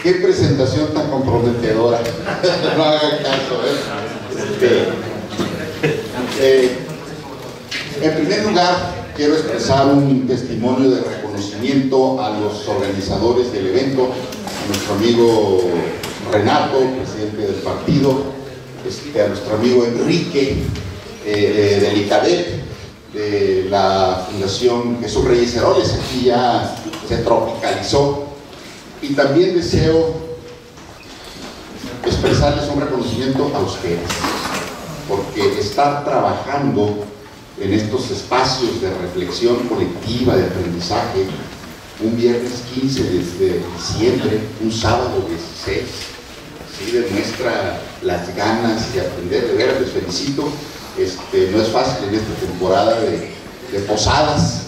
Qué presentación tan comprometedora. No hagan caso, en primer lugar, quiero expresar un testimonio de reconocimiento a los organizadores del evento, a nuestro amigo Renato, presidente del partido, a nuestro amigo Enrique del ICADEP, de la Fundación Jesús Reyes Heroles. Aquí ya se tropicalizó. Y también deseo expresarles un reconocimiento a ustedes, porque estar trabajando en estos espacios de reflexión colectiva, de aprendizaje, un viernes 15 de diciembre, un sábado 16, ¿sí? Demuestra las ganas de aprender. De veras, les felicito. No es fácil en esta temporada de posadas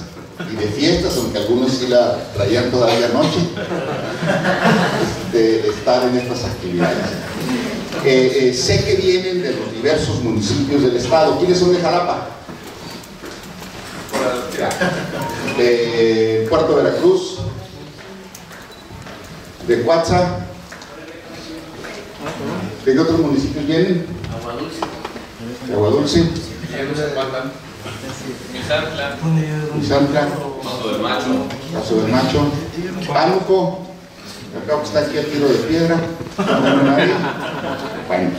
y de fiestas, aunque algunos sí la traían todavía anoche, estar en estas actividades. Sé que vienen de los diversos municipios del estado. ¿Quiénes son de Jalapa? De Puerto Veracruz, de Cuatza. ¿De qué otros municipios vienen? De Aguadulce, Misantla, Paso del Macho, Pánuco, acá que está aquí a tiro de piedra, bueno,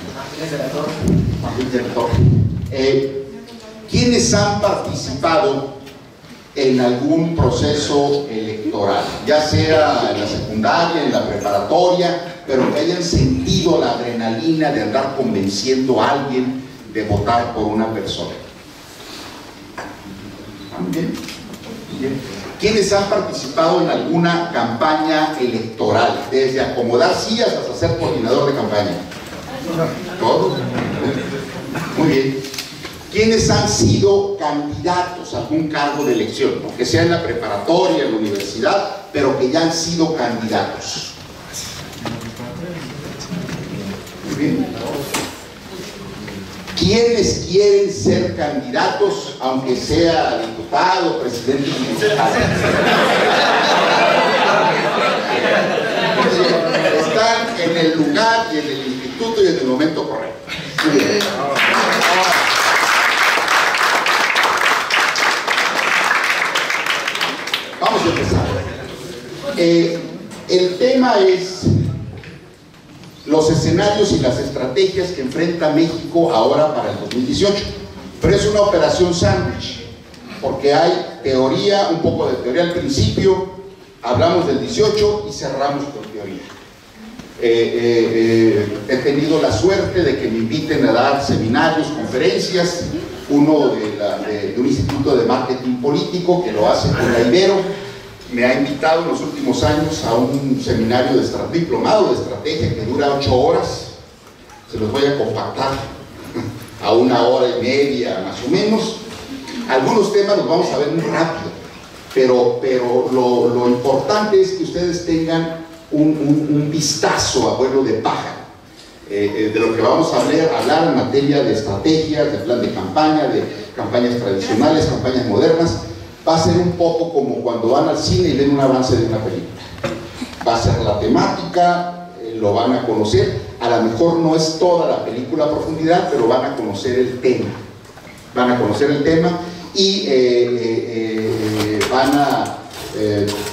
¿quiénes han participado en algún proceso electoral, ya sea en la secundaria, en la preparatoria, pero que hayan sentido la adrenalina de andar convenciendo a alguien de votar por una persona? ¿Bien? Bien. ¿Quiénes han participado en alguna campaña electoral? Desde acomodar sillas hasta ser coordinador de campaña. ¿Todos? Muy bien. ¿Quiénes han sido candidatos a algún cargo de elección? Aunque sea en la preparatoria, en la universidad, pero que ya han sido candidatos. Muy bien. ¿Quiénes quieren ser candidatos, aunque sea diputado, presidente municipal? Están en el lugar y en el instituto y en el momento correcto. Muy bien. Vamos a empezar. El tema es los escenarios y las estrategias que enfrenta México ahora para el 2018. Pero es una operación sándwich, porque hay teoría, un poco de teoría al principio, hablamos del 18 y cerramos con teoría. He tenido la suerte de que me inviten a dar seminarios, conferencias, uno de un instituto de marketing político que lo hace con la Ibero. Me ha invitado en los últimos años a un seminario de diplomado de estrategia que dura 8 horas. Se los voy a compactar a 1 hora y media más o menos. Algunos temas los vamos a ver muy rápido, pero lo importante es que ustedes tengan un vistazo a vuelo de pájaro de lo que vamos a hablar en materia de estrategias, de plan de campaña, de campañas tradicionales, campañas modernas. Va a ser un poco como cuando van al cine y ven un avance de una película. Va a ser la temática, lo van a conocer. A lo mejor no es toda la película a profundidad, pero van a conocer el tema. Van a conocer el tema y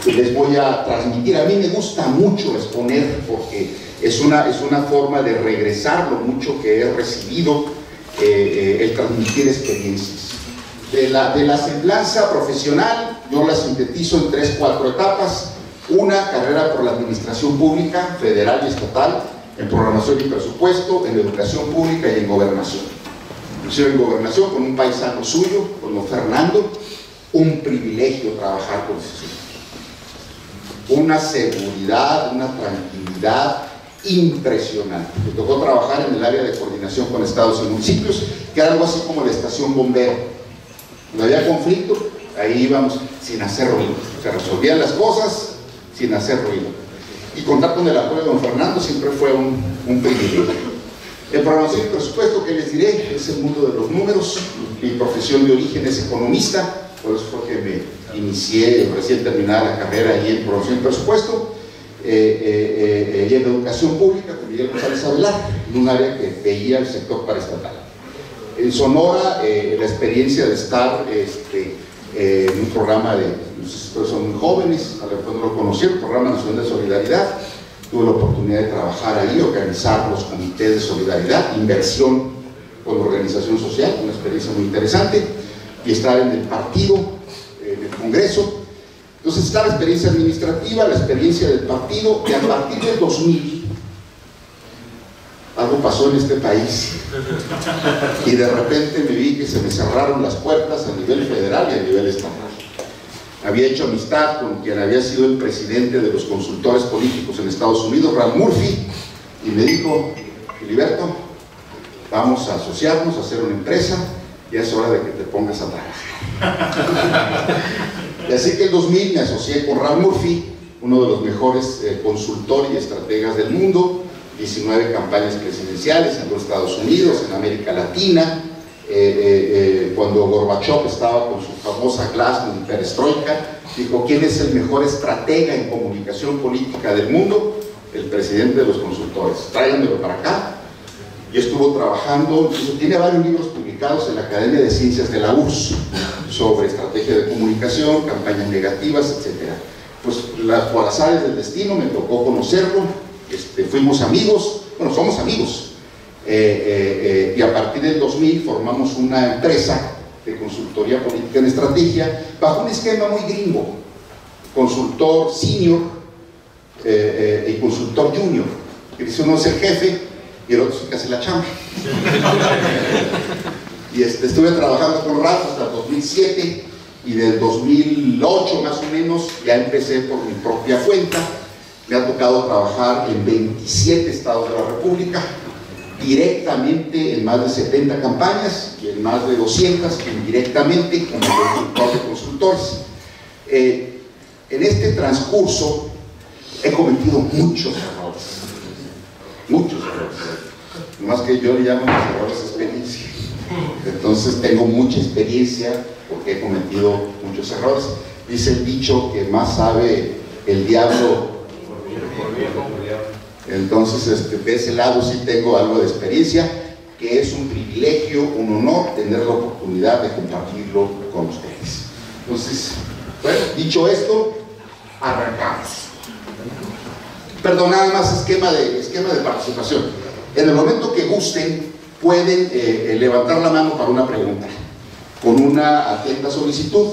les voy a transmitir. A mí me gusta mucho exponer porque es una forma de regresar lo mucho que he recibido, el transmitir experiencias. De la semblanza profesional, yo la sintetizo en 3-4 etapas. Una, carrera por la administración pública, federal y estatal, en programación y presupuesto, en educación pública y en gobernación. Inclusive en gobernación con un paisano suyo, con don Fernando, un privilegio trabajar con ese señor. Una seguridad, una tranquilidad impresionante. Me tocó trabajar en el área de coordinación con estados y municipios, que era algo así como la estación bombero. Cuando había conflicto, ahí íbamos sin hacer ruido. Se resolvían las cosas sin hacer ruido. Y contar con el apoyo de don Fernando siempre fue un privilegio. En programación y presupuesto, que les diré, es el mundo de los números. Mi profesión de origen es economista, por eso fue que me inicié recién terminada la carrera ahí en programación y presupuesto. y en educación pública con Miguel González Avelar, en un área que veía el sector paraestatal. En Sonora, la experiencia de estar en un programa de, no sé si ustedes son muy jóvenes, a lo mejor no lo conocieron, el Programa Nacional de Solidaridad. Tuve la oportunidad de trabajar ahí, organizar los comités de solidaridad, inversión con organización social, una experiencia muy interesante, y estar en el partido, en el Congreso. Entonces está la experiencia administrativa, la experiencia del partido, y a partir del 2000 algo pasó en este país y de repente me vi que se me cerraron las puertas a nivel federal y a nivel estatal. Había hecho amistad con quien había sido el presidente de los consultores políticos en Estados Unidos, Rand Murphy, y me dijo: Filiberto, vamos a asociarnos, a hacer una empresa, y es hora de que te pongas a trabajar. Y así que en 2000 me asocié con Rand Murphy, uno de los mejores consultores y estrategas del mundo, 19 campañas presidenciales en los Estados Unidos, en América Latina, cuando Gorbachev estaba con su famosa Glasnost y Perestroika, dijo: ¿quién es el mejor estratega en comunicación política del mundo? El presidente de los consultores, tráiganmelo para acá. Y estuvo trabajando, tiene varios libros publicados en la Academia de Ciencias de la URSS sobre estrategia de comunicación, campañas negativas, etc. Pues por azares del destino me tocó conocerlo, fuimos amigos, bueno, somos amigos, y a partir del 2000 formamos una empresa de consultoría política en estrategia bajo un esquema muy gringo: consultor senior y consultor junior, que dice uno es el jefe y el otro es el que hace la chamba. Y estuve trabajando con Rafa hasta el 2007, y del 2008 más o menos ya empecé por mi propia cuenta. Me ha tocado trabajar en 27 estados de la República, directamente en más de 70 campañas y en más de 200 indirectamente como consultor de consultores. En este transcurso he cometido muchos errores, más que yo le llamo los errores experiencia. Entonces tengo mucha experiencia porque he cometido muchos errores. Dice el dicho que más sabe el diablo. Entonces de ese lado sí tengo algo de experiencia, que es un privilegio, un honor tener la oportunidad de compartirlo con ustedes. Entonces, bueno, dicho esto, arrancamos. Perdón, nada más esquema de participación. En el momento que gusten, pueden levantar la mano para una pregunta, con una atenta solicitud,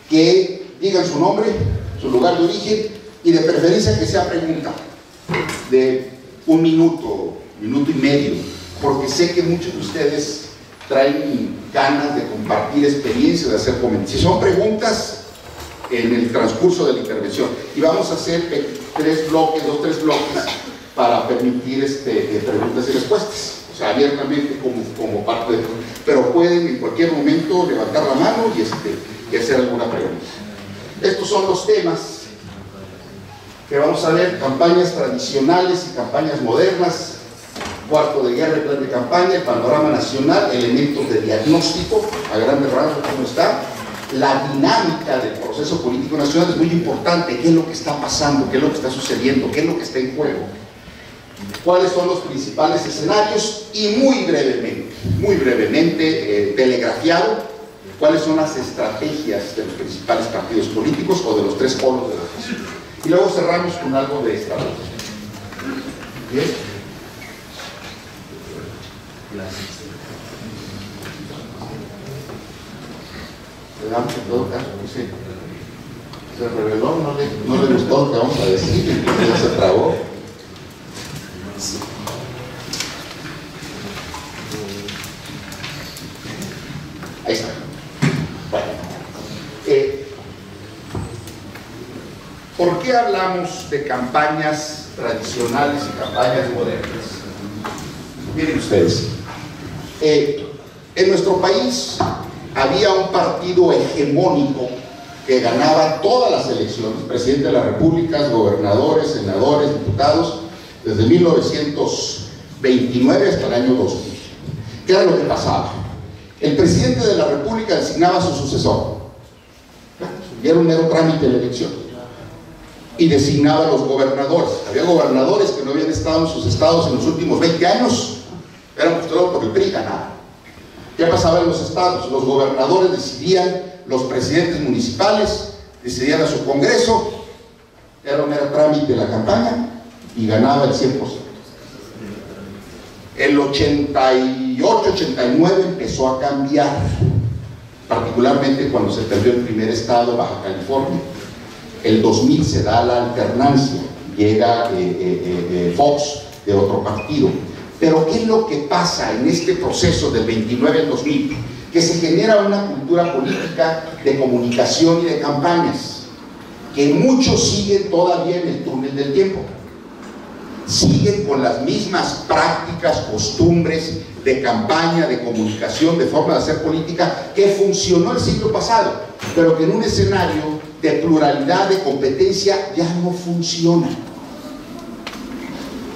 que digan su nombre, su lugar de origen, y de preferencia que sea pregunta de un minuto, minuto y medio, porque sé que muchos de ustedes traen ganas de compartir experiencias, de hacer comentarios. Si son preguntas, en el transcurso de la intervención, y vamos a hacer 3 bloques, 2-3 bloques, para permitir preguntas y respuestas, o sea, abiertamente como parte de... Pero pueden en cualquier momento levantar la mano y hacer alguna pregunta. Estos son los temas que vamos a ver: campañas tradicionales y campañas modernas, cuarto de guerra y plan de campaña, el panorama nacional, elementos de diagnóstico, a grandes rasgos cómo está, la dinámica del proceso político nacional. Es muy importante qué es lo que está pasando, qué es lo que está sucediendo, qué es lo que está en juego, cuáles son los principales escenarios, y muy brevemente, telegrafiado, cuáles son las estrategias de los principales partidos políticos o de los 3 polos de la oposición. Y luego cerramos con algo de estrategia. ¿Bien? Le damos en todo caso, no sé. Se reveló, no le gustó lo que vamos a decir, y ya se trabó. Ahí está. Bueno, ¿por qué hablamos de campañas tradicionales y campañas modernas? Miren ustedes, en nuestro país había un partido hegemónico que ganaba todas las elecciones: presidente de la República, gobernadores, senadores, diputados, desde 1929 hasta el año 2000. ¿Qué era lo que pasaba? El presidente de la República designaba a su sucesor, y era un mero trámite de la elección, y designaba a los gobernadores. Había gobernadores que no habían estado en sus estados en los últimos 20 años, eran postulados por el PRI, ganaban. ¿Qué pasaba en los estados? Los gobernadores decidían, los presidentes municipales decidían a su congreso, era un mero trámite de la campaña y ganaba el 100%. El 88-89 empezó a cambiar, particularmente cuando se perdió el primer estado, Baja California. El 2000 se da la alternancia, llega Fox de otro partido. Pero ¿qué es lo que pasa en este proceso del 29 al 2000? Que se genera una cultura política de comunicación y de campañas, que muchos siguen todavía en el túnel del tiempo. Siguen con las mismas prácticas, costumbres de campaña, de comunicación, de forma de hacer política, que funcionó el siglo pasado, pero que en un escenario de pluralidad, de competencia, ya no funciona.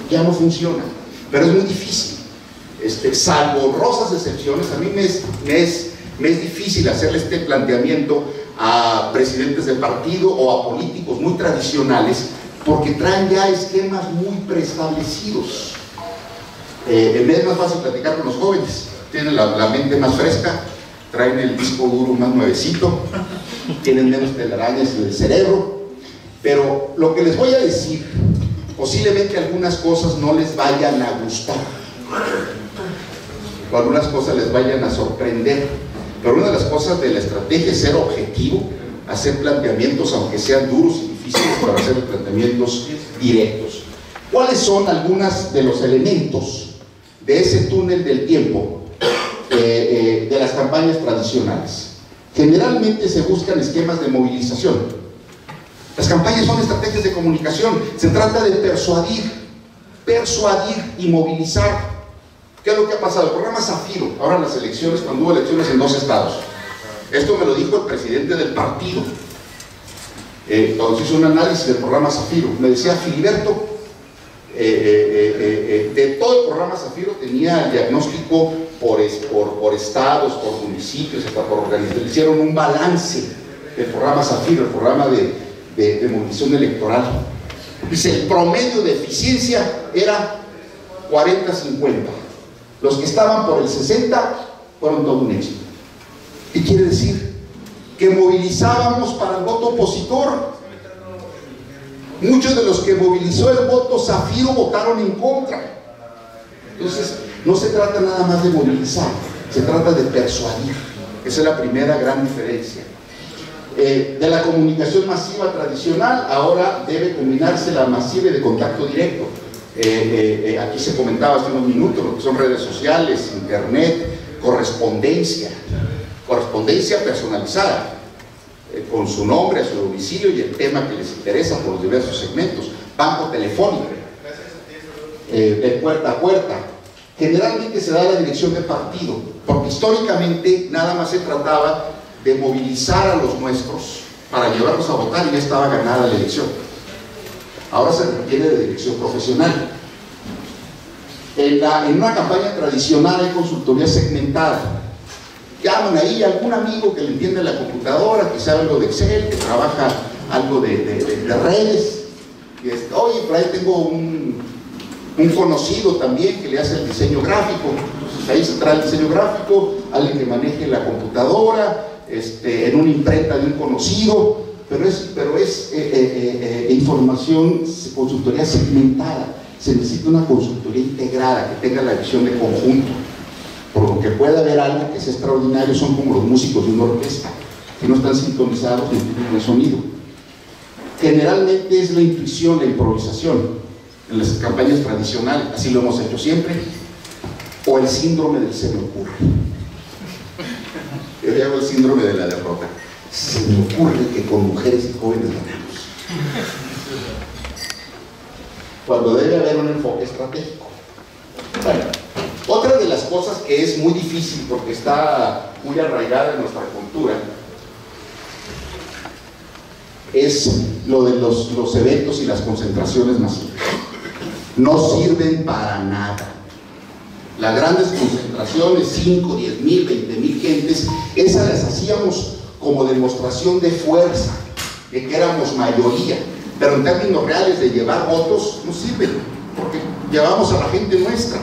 Ya no funciona. Pero es muy difícil. Salvo honrosas excepciones, a mí me es difícil hacerle este planteamiento a presidentes de partido o a políticos muy tradicionales, porque traen ya esquemas muy preestablecidos. Me es más fácil platicar con los jóvenes, tienen la mente más fresca, traen el disco duro más nuevecito, tienen menos telarañas en el cerebro. Pero lo que les voy a decir, posiblemente algunas cosas no les vayan a gustar, o algunas cosas les vayan a sorprender, pero una de las cosas de la estrategia es ser objetivo, hacer planteamientos aunque sean duros y difíciles, para hacer planteamientos directos. ¿Cuáles son algunos de los elementos de ese túnel del tiempo de las campañas tradicionales? Generalmente se buscan esquemas de movilización. Las campañas son estrategias de comunicación, se trata de persuadir y movilizar. ¿Qué es lo que ha pasado? El programa Zafiro, ahora en las elecciones, cuando hubo elecciones en 2 estados, esto me lo dijo el presidente del partido, cuando se hizo un análisis del programa Zafiro, me decía: Filiberto, de todo el programa Zafiro tenía el diagnóstico por estados, por municipios, hasta por organizaciones. Hicieron un balance del programa Zafiro, el programa de movilización electoral. Dice, el promedio de eficiencia era 40-50. Los que estaban por el 60 fueron todo un éxito. ¿Qué quiere decir? Que movilizábamos para el voto opositor. Muchos de los que movilizó el voto Zafiro votaron en contra. Entonces, no se trata nada más de movilizar, se trata de persuadir. Esa es la primera gran diferencia. De la comunicación masiva tradicional, ahora debe combinarse la masiva y de contacto directo. Aquí se comentaba hace unos minutos lo que son redes sociales, internet, correspondencia personalizada, con su nombre, a su domicilio y el tema que les interesa por los diversos segmentos. Banco telefónico, de puerta a puerta. Generalmente se da la dirección de partido, porque históricamente nada más se trataba de movilizar a los nuestros para llevarlos a votar y ya estaba ganada la elección. Ahora se requiere de dirección profesional. En una campaña tradicional hay consultoría segmentada. Llaman ahí a algún amigo que le entiende la computadora, que sabe algo de Excel, que trabaja algo de redes. Y oye, por ahí tengo un conocido también que le hace el diseño gráfico. Entonces ahí se trae el diseño gráfico, alguien que maneje la computadora, en una imprenta de un conocido, pero es información, consultoría segmentada. Se necesita una consultoría integrada que tenga la visión de conjunto, por lo que puede haber algo que sea extraordinario. Son como los músicos de una orquesta, que no están sintonizados ni tienen el sonido. Generalmente es la intuición, la improvisación en las campañas tradicionales, así lo hemos hecho siempre, o el síndrome del se me ocurre. Yo le hago el síndrome de la derrota. Se me ocurre que con mujeres y jóvenes ganamos, cuando debe haber un enfoque estratégico. Bueno, otra de las cosas que es muy difícil porque está muy arraigada en nuestra cultura es lo de los eventos y las concentraciones masivas. No sirven para nada. Las grandes concentraciones, 5, 10 mil, 20 mil gentes, esas las hacíamos como demostración de fuerza, de que éramos mayoría. pero en términos reales de llevar votos no sirve, porque llevamos a la gente nuestra.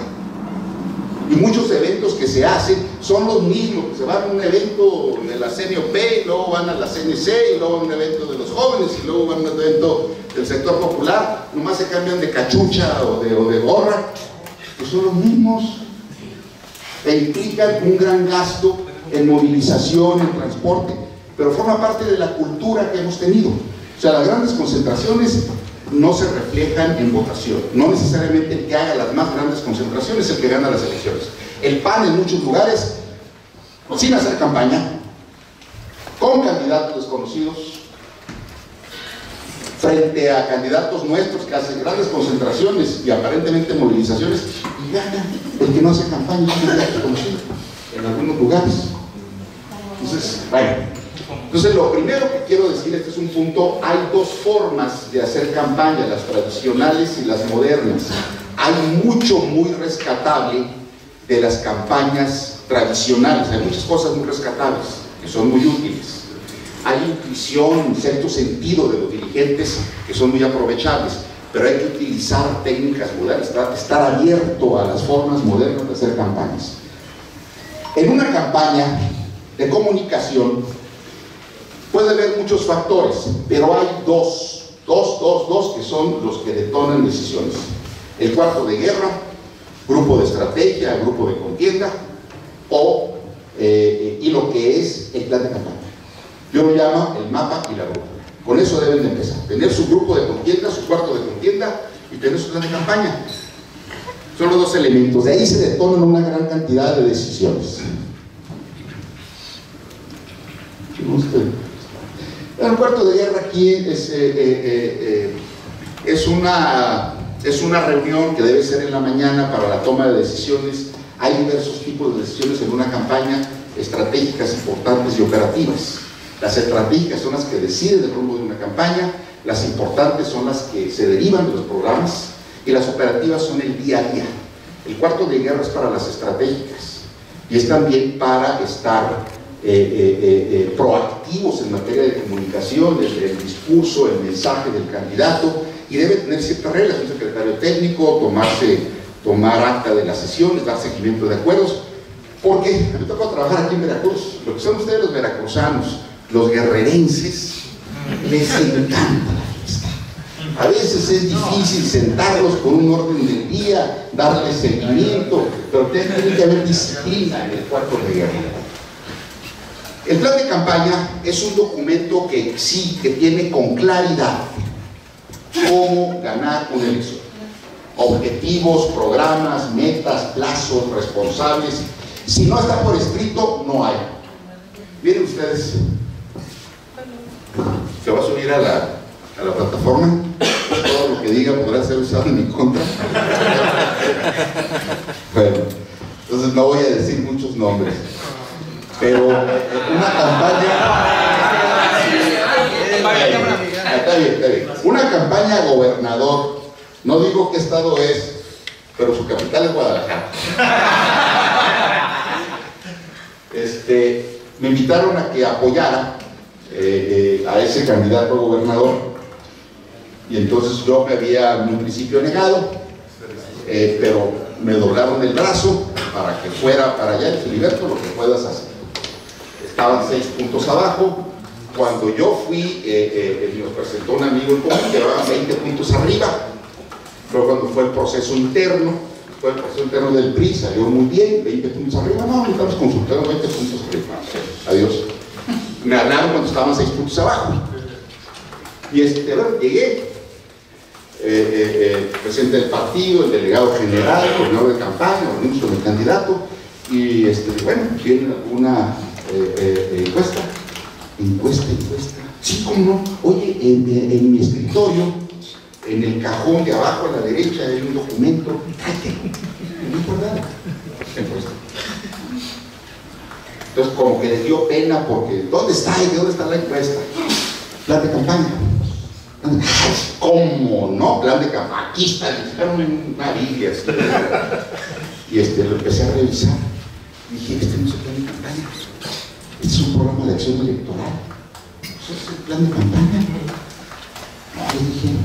Y muchos eventos que se hacen son los mismos, que se van a un evento de la CNOP, y luego van a la CNC, y luego a un evento de los jóvenes, y luego van a un evento del sector popular, nomás se cambian de cachucha o de gorra, pues son los mismos, e implican un gran gasto en movilización, en transporte, pero forma parte de la cultura que hemos tenido. O sea, las grandes concentraciones no se reflejan en votación, no necesariamente el que haga las más grandes concentraciones es el que gana las elecciones. El PAN en muchos lugares, sin hacer campaña, con candidatos desconocidos, frente a candidatos nuestros que hacen grandes concentraciones y aparentemente movilizaciones, y gana el que no hace campaña, es un candidato desconocido en algunos lugares. Entonces, bueno. Entonces, lo primero que quiero decir, este es un punto, hay dos formas de hacer campaña, las tradicionales y las modernas. Hay mucho muy rescatable de las campañas tradicionales, hay muchas cosas muy rescatables, que son muy útiles. Hay intuición, cierto sentido de los dirigentes que son muy aprovechables, pero hay que utilizar técnicas modernas, estar abierto a las formas modernas de hacer campañas. En una campaña de comunicación puede haber muchos factores, pero hay dos que son los que detonan decisiones. El cuarto de guerra, grupo de estrategia, grupo de contienda, y lo que es el plan de campaña. Yo lo llamo el mapa y la brújula. Con eso deben de empezar. Tener su grupo de contienda, su cuarto de contienda y tener su plan de campaña. Son los dos elementos. De ahí se detonan una gran cantidad de decisiones. El cuarto de guerra aquí es una reunión que debe ser en la mañana para la toma de decisiones. Hay diversos tipos de decisiones en una campaña, estratégicas, importantes y operativas. Las estratégicas son las que deciden el rumbo de una campaña, las importantes son las que se derivan de los programas y las operativas son el día a día. El cuarto de guerra es para las estratégicas y es también para estar proactivos en materia de comunicación, desde el discurso, el mensaje del candidato, y debe tener ciertas reglas, un secretario técnico, tomar acta de las sesiones, dar seguimiento de acuerdos, porque a mí me tocó trabajar aquí en Veracruz. Lo que son ustedes los veracruzanos, los guerrerenses, les encanta la fiesta. A veces es difícil sentarlos con un orden del día, darles seguimiento, pero tiene que haber disciplina en el cuarto de guerra. El plan de campaña es un documento que tiene con claridad cómo ganar una elección. Objetivos, programas, metas, plazos, responsables. Si no está por escrito, no hay. Miren ustedes, se va a subir a la plataforma. Todo lo que diga podrá ser usado en mi contra. Bueno, entonces no voy a decir muchos nombres. Pero una campaña... Está bien. Una campaña a gobernador, no digo qué estado es, pero su capital es Guadalajara. Me invitaron a que apoyara a ese candidato a gobernador, y entonces yo me había en un principio negado, pero me doblaron el brazo para que fuera para allá. Y Filiberto, lo que puedas hacer. Estaban 6 puntos abajo. Cuando yo fui, nos presentó un amigo en común que llevaba 20 puntos arriba. Pero cuando fue el proceso interno del PRI, salió muy bien, 20 puntos arriba. No, estamos consultando 20 puntos arriba. Adiós. Me hablaron cuando estaban 6 puntos abajo. Y bueno, llegué. Presidente del partido, el delegado general, el coordinador de campaña, reunimos con el candidato. Y bueno, ¿tienen alguna encuesta? Encuesta. Sí, ¿cómo no? Oye, en mi escritorio, en el cajón de abajo a la derecha hay un documento. No importa nada. Encuesta. Entonces, como que les dio pena porque ¿dónde está la encuesta? Plan de campaña. ¿Cómo no? Plan de campaña. Aquí está, una biblia. Y lo empecé a revisar. Dije, no es el plan de campaña. Este es un programa de acción electoral. ¿Eso es el plan de campaña? No, ¿Qué dijeron?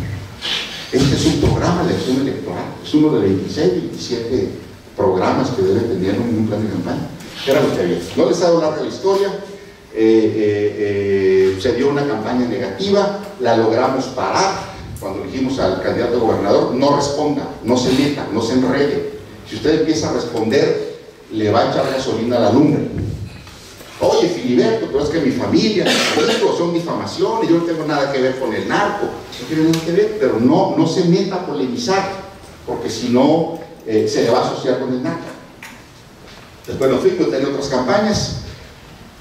Este es un programa de acción electoral, es uno de 26, 27 programas que debe tener un plan de campaña. Era lo que había. No les hago larga la historia. Se dio una campaña negativa, la logramos parar. Cuando dijimos al candidato a gobernador, no responda, no se meta, no se enrede. Si usted empieza a responder, le va a echar gasolina a la lumbre. Oye, Filiberto, pero es que mi familia, mis amigos, son difamaciones, yo no tengo nada que ver con el narco. No tiene nada que ver, pero no se meta a polemizar, porque si no, se le va a asociar con el narco. Después nos fuimos, tenía otras campañas,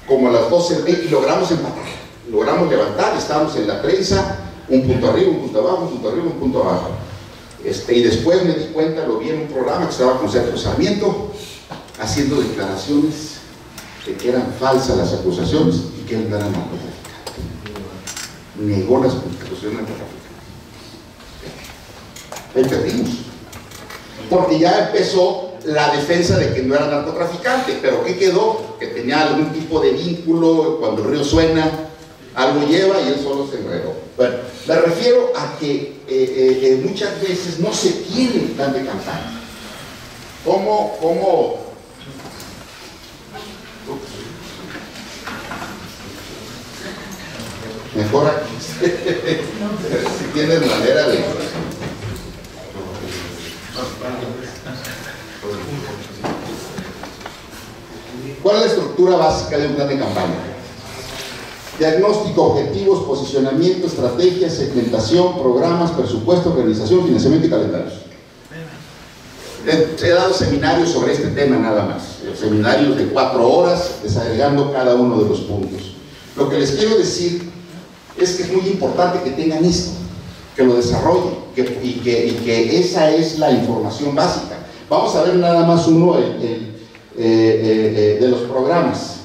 como a las 12 y logramos empatar, logramos levantar, estábamos en la prensa, un punto arriba, un punto abajo, un punto arriba, un punto abajo. Y después me di cuenta, lo vi en un programa que estaba con Sergio Sarmiento, haciendo declaraciones de que eran falsas las acusaciones y que él no era narcotraficante. Negó las acusaciones de narcotraficante. Ahí perdimos. Porque ya empezó la defensa de que no era narcotraficante, pero ¿qué quedó? Que tenía algún tipo de vínculo, cuando el río suena, algo lleva y él solo se enredó. Bueno, me refiero a que muchas veces no se tiene el plan de campaña. ¿Cómo? Mejor aquí. Si tienes manera de... ¿Cuál es la estructura básica de un plan de campaña? Diagnóstico, objetivos, posicionamiento, estrategia, segmentación, programas, presupuesto, organización, financiamiento y calendarios. He dado seminarios sobre este tema nada más, seminarios de 4 horas, desagregando cada uno de los puntos. Lo que les quiero decir es que es muy importante que tengan esto, que lo desarrollen, y que esa es la información básica. Vamos a ver nada más uno de los programas.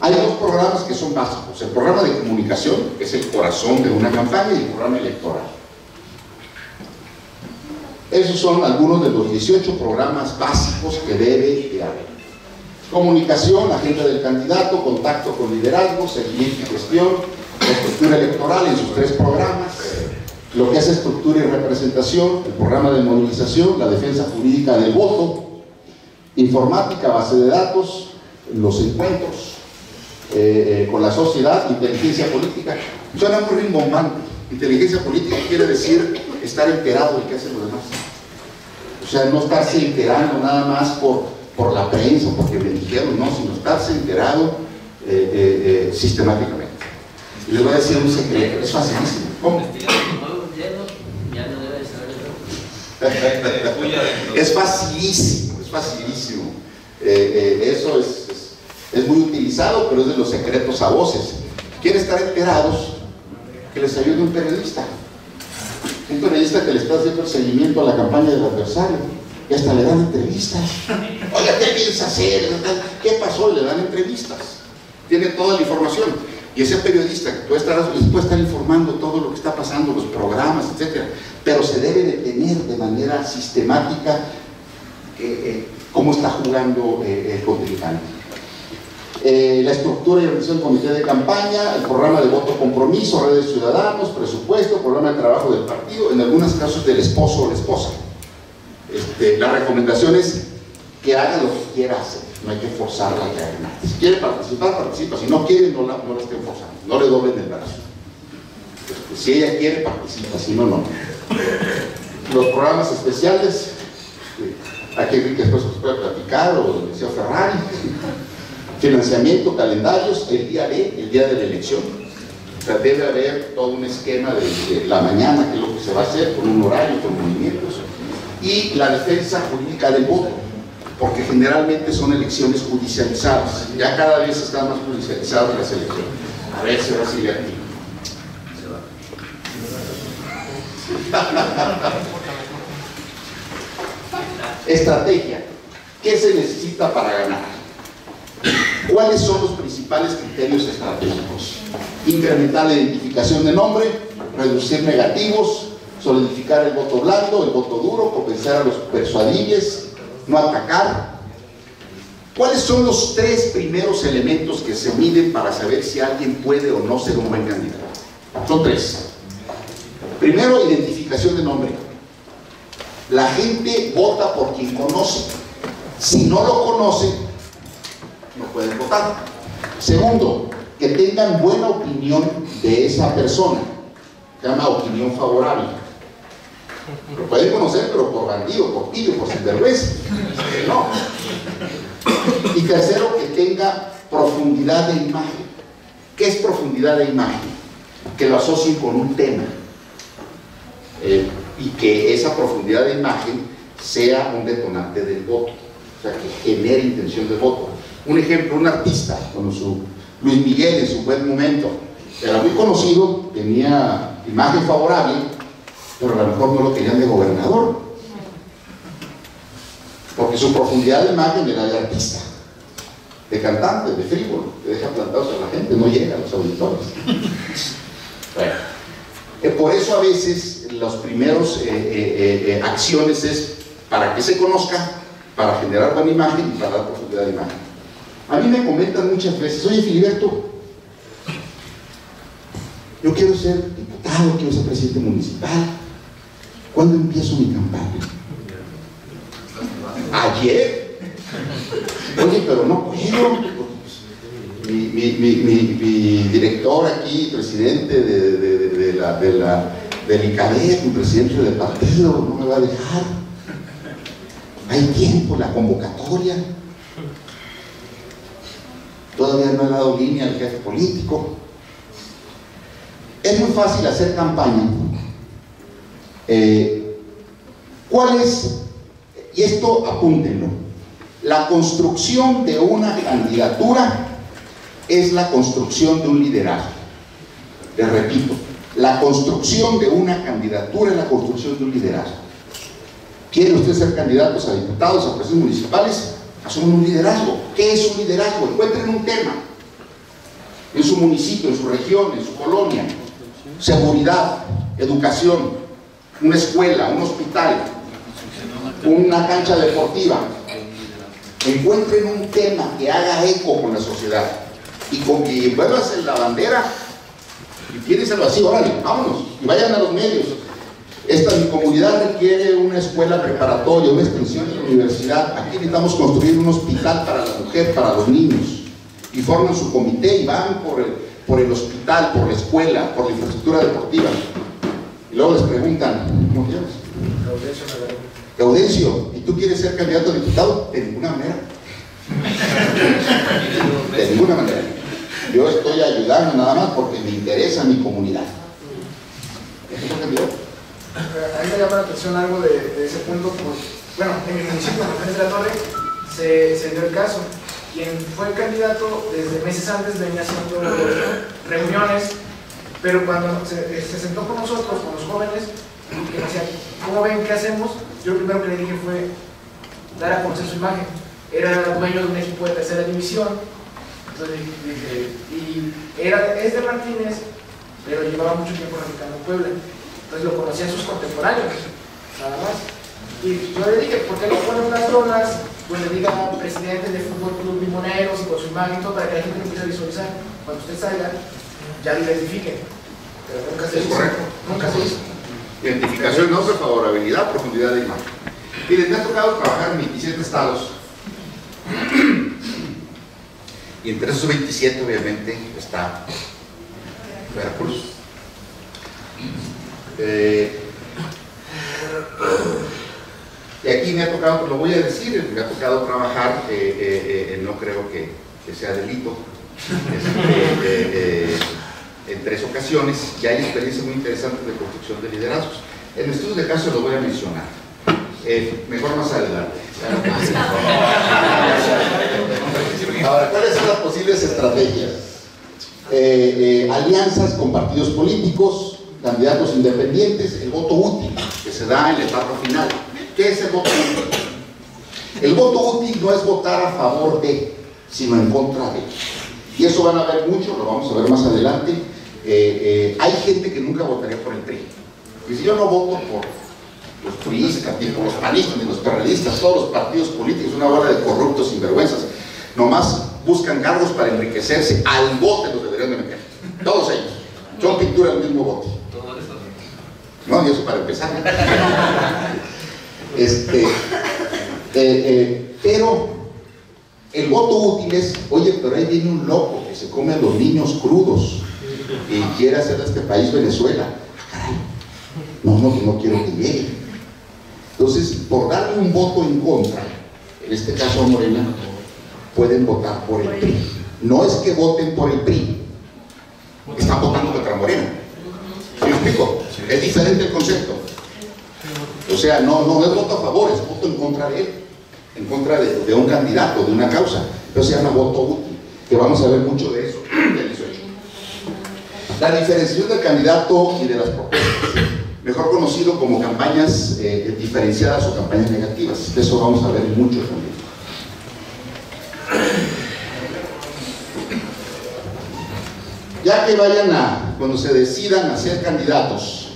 Hay 2 programas que son básicos: el programa de comunicación, que es el corazón de una campaña, y el programa electoral. Esos son algunos de los 18 programas básicos que debe de haber. Comunicación, agenda del candidato, contacto con liderazgo, seguimiento y gestión, estructura electoral en sus 3 programas, lo que es estructura y representación, el programa de movilización, la defensa jurídica del voto, informática, base de datos, los encuentros con la sociedad, inteligencia política. Suena muy rimbombante. Inteligencia política quiere decir estar enterado de qué hacen los demás. O sea, no estarse enterando nada más por la prensa, porque me dijeron, no, sino estarse enterado sistemáticamente. Y les voy a decir un secreto, es facilísimo. ¿Cómo? Es facilísimo, es facilísimo. Eso es muy utilizado, pero es de los secretos a voces. ¿Quieren estar enterados? Que les ayude un periodista. Un periodista que le está haciendo el seguimiento a la campaña del adversario. Y hasta le dan entrevistas. Oiga, ¿qué piensa hacer? ¿Qué pasó? Y le dan entrevistas. Tiene toda la información. Y ese periodista que puede estar informando todo lo que está pasando, los programas, etc. Pero se debe de tener de manera sistemática cómo está jugando el contrincante. La estructura y organización del comité de campaña, el programa de voto compromiso, redes de ciudadanos, presupuesto, programa de trabajo del partido, en algunos casos del esposo o la esposa. La recomendación es que haga lo que quiera hacer, no hay que forzarla a que haga nada. Si quiere participar, participa; si no quiere, no la estén forzando, no le doblen el brazo. Si ella quiere, participa; si no, no. Los programas especiales, aquí Enrique después os puede platicar, o el Liceo Ferrari. Financiamiento, calendarios, el día de la elección. O sea, debe haber todo un esquema de la mañana, que es lo que se va a hacer, con un horario, con movimientos. Y la defensa jurídica del voto, porque generalmente son elecciones judicializadas. Ya cada vez están más judicializadas las elecciones. A ver si ahora sigue aquí. Estrategia. ¿Qué se necesita para ganar? ¿Cuáles son los principales criterios estratégicos? Incrementar la identificación de nombre, reducir negativos, solidificar el voto blando, el voto duro, convencer a los persuadibles, no atacar. ¿Cuáles son los 3 primeros elementos que se miden para saber si alguien puede o no ser un buen candidato? Son 3. Primero, identificación de nombre. La gente vota por quien conoce. Si no lo conoce, no pueden votar. Segundo, que tengan buena opinión de esa persona. Se llama opinión favorable. Lo pueden conocer, pero por bandido, por pillo, por sinvergüenza. No. Y tercero, que tenga profundidad de imagen. ¿Qué es profundidad de imagen? Que lo asocien con un tema. Y que esa profundidad de imagen sea un detonante del voto. O sea, que genere intención de voto. Un ejemplo, un artista, como Luis Miguel en su buen momento, era muy conocido, tenía imagen favorable, pero a lo mejor no lo querían de gobernador, porque su profundidad de imagen era de artista, de cantante, de frívolo, que deja plantados a la gente, no llega a los auditores. Bueno, por eso a veces los primeros acciones es para que se conozca, para generar buena imagen y para dar profundidad de imagen. A mí me comentan muchas veces: oye, Filiberto, yo quiero ser diputado, quiero ser presidente municipal, ¿cuándo empiezo mi campaña? ¿Ayer? Oye, pero no puedo. Mi director aquí, presidente del ICADEC, mi presidente del partido, no me va a dejar. Hay tiempo, la convocatoria. Todavía no he dado línea al jefe político. Es muy fácil hacer campaña. ¿Cuál es? Y esto apúntenlo. La construcción de una candidatura es la construcción de un liderazgo. Les repito, la construcción de una candidatura es la construcción de un liderazgo. ¿Quieren ustedes ser candidatos a diputados, a presidentes municipales? Asumen un liderazgo. ¿Qué es un liderazgo? Encuentren un tema en su municipio, en su región, en su colonia: seguridad, educación, una escuela, un hospital, una cancha deportiva. Encuentren un tema que haga eco con la sociedad y envuélvase en la bandera y tíreselo así, órale, vámonos, y vayan a los medios. Mi comunidad requiere una escuela preparatoria, una extensión de la universidad. Aquí necesitamos construir un hospital para la mujer, para los niños. Y forman su comité y van por el hospital, por la escuela, por la infraestructura deportiva. Y luego les preguntan: ¿cómo te llamas? Gaudencio, ¿y tú quieres ser candidato a diputado? De ninguna manera. De ninguna manera. Yo estoy ayudando nada más porque me interesa mi comunidad. ¿Es un candidato? A mí me llama la atención algo de ese punto. Bueno, en mi municipio, en Fernández de la Torre, se dio el caso. Quien fue el candidato desde meses antes venía haciendo reuniones, pero cuando se sentó con nosotros, con los jóvenes, que nos decía: ¿cómo ven? ¿Qué hacemos? Yo lo primero que le dije fue dar a conocer su imagen. Era dueño de un equipo de tercera división. Entonces dije, es de Martínez, pero llevaba mucho tiempo radicando en Puebla. Entonces lo conocían sus contemporáneos, nada más. Y yo le dije: ¿por qué no ponen unas donas donde diga presidente de Fútbol Club Limoneros y con su imagen y todo, para que la gente lo empiece a visualizar? Cuando usted salga, ya lo identifiquen. Pero nunca se hizo. Nunca se hizo. Identificación, nombre, favorabilidad, profundidad de imagen. Miren, me ha tocado trabajar en 27 estados. Y entre esos 27, obviamente, está Veracruz. Y aquí me ha tocado, pues lo voy a decir, me ha tocado trabajar, no creo que sea delito, en 3 ocasiones, y hay experiencias muy interesantes de construcción de liderazgos. En estudios de caso lo voy a mencionar, mejor más adelante. Ahora, ¿cuáles son las posibles estrategias? Alianzas con partidos políticos, candidatos independientes, el voto útil, que se da en la etapa final. ¿Qué es el voto útil? El voto útil no es votar a favor de, sino en contra de. Y eso van a ver mucho, lo vamos a ver más adelante. Hay gente que nunca votaría por el PRI. Y si yo no voto por los priistas, ni por los panistas, ni los perredistas, todos los partidos políticos, una bola de corruptos sinvergüenzas, nomás buscan cargos para enriquecerse, al bote los deberían de meter. Todos ellos. Son pintura del mismo bote. No, y eso para empezar. Pero el voto útil es, oye, pero ahí viene un loco que se come a los niños crudos y quiere hacer de este país Venezuela. Caray, no quiero que llegue. Entonces, por darle un voto en contra, en este caso a Morena, pueden votar por el PRI. No es que voten por el PRI, están votando contra Morena. ¿Me explico? Es diferente el concepto. O sea, no es voto a favor, es voto en contra de él, en contra de un candidato, de una causa. Eso se llama voto útil, que vamos a ver mucho de eso el 18. La diferenciación del candidato y de las propuestas, mejor conocido como campañas diferenciadas o campañas negativas. De eso vamos a ver mucho también. Ya que cuando se decidan a ser candidatos,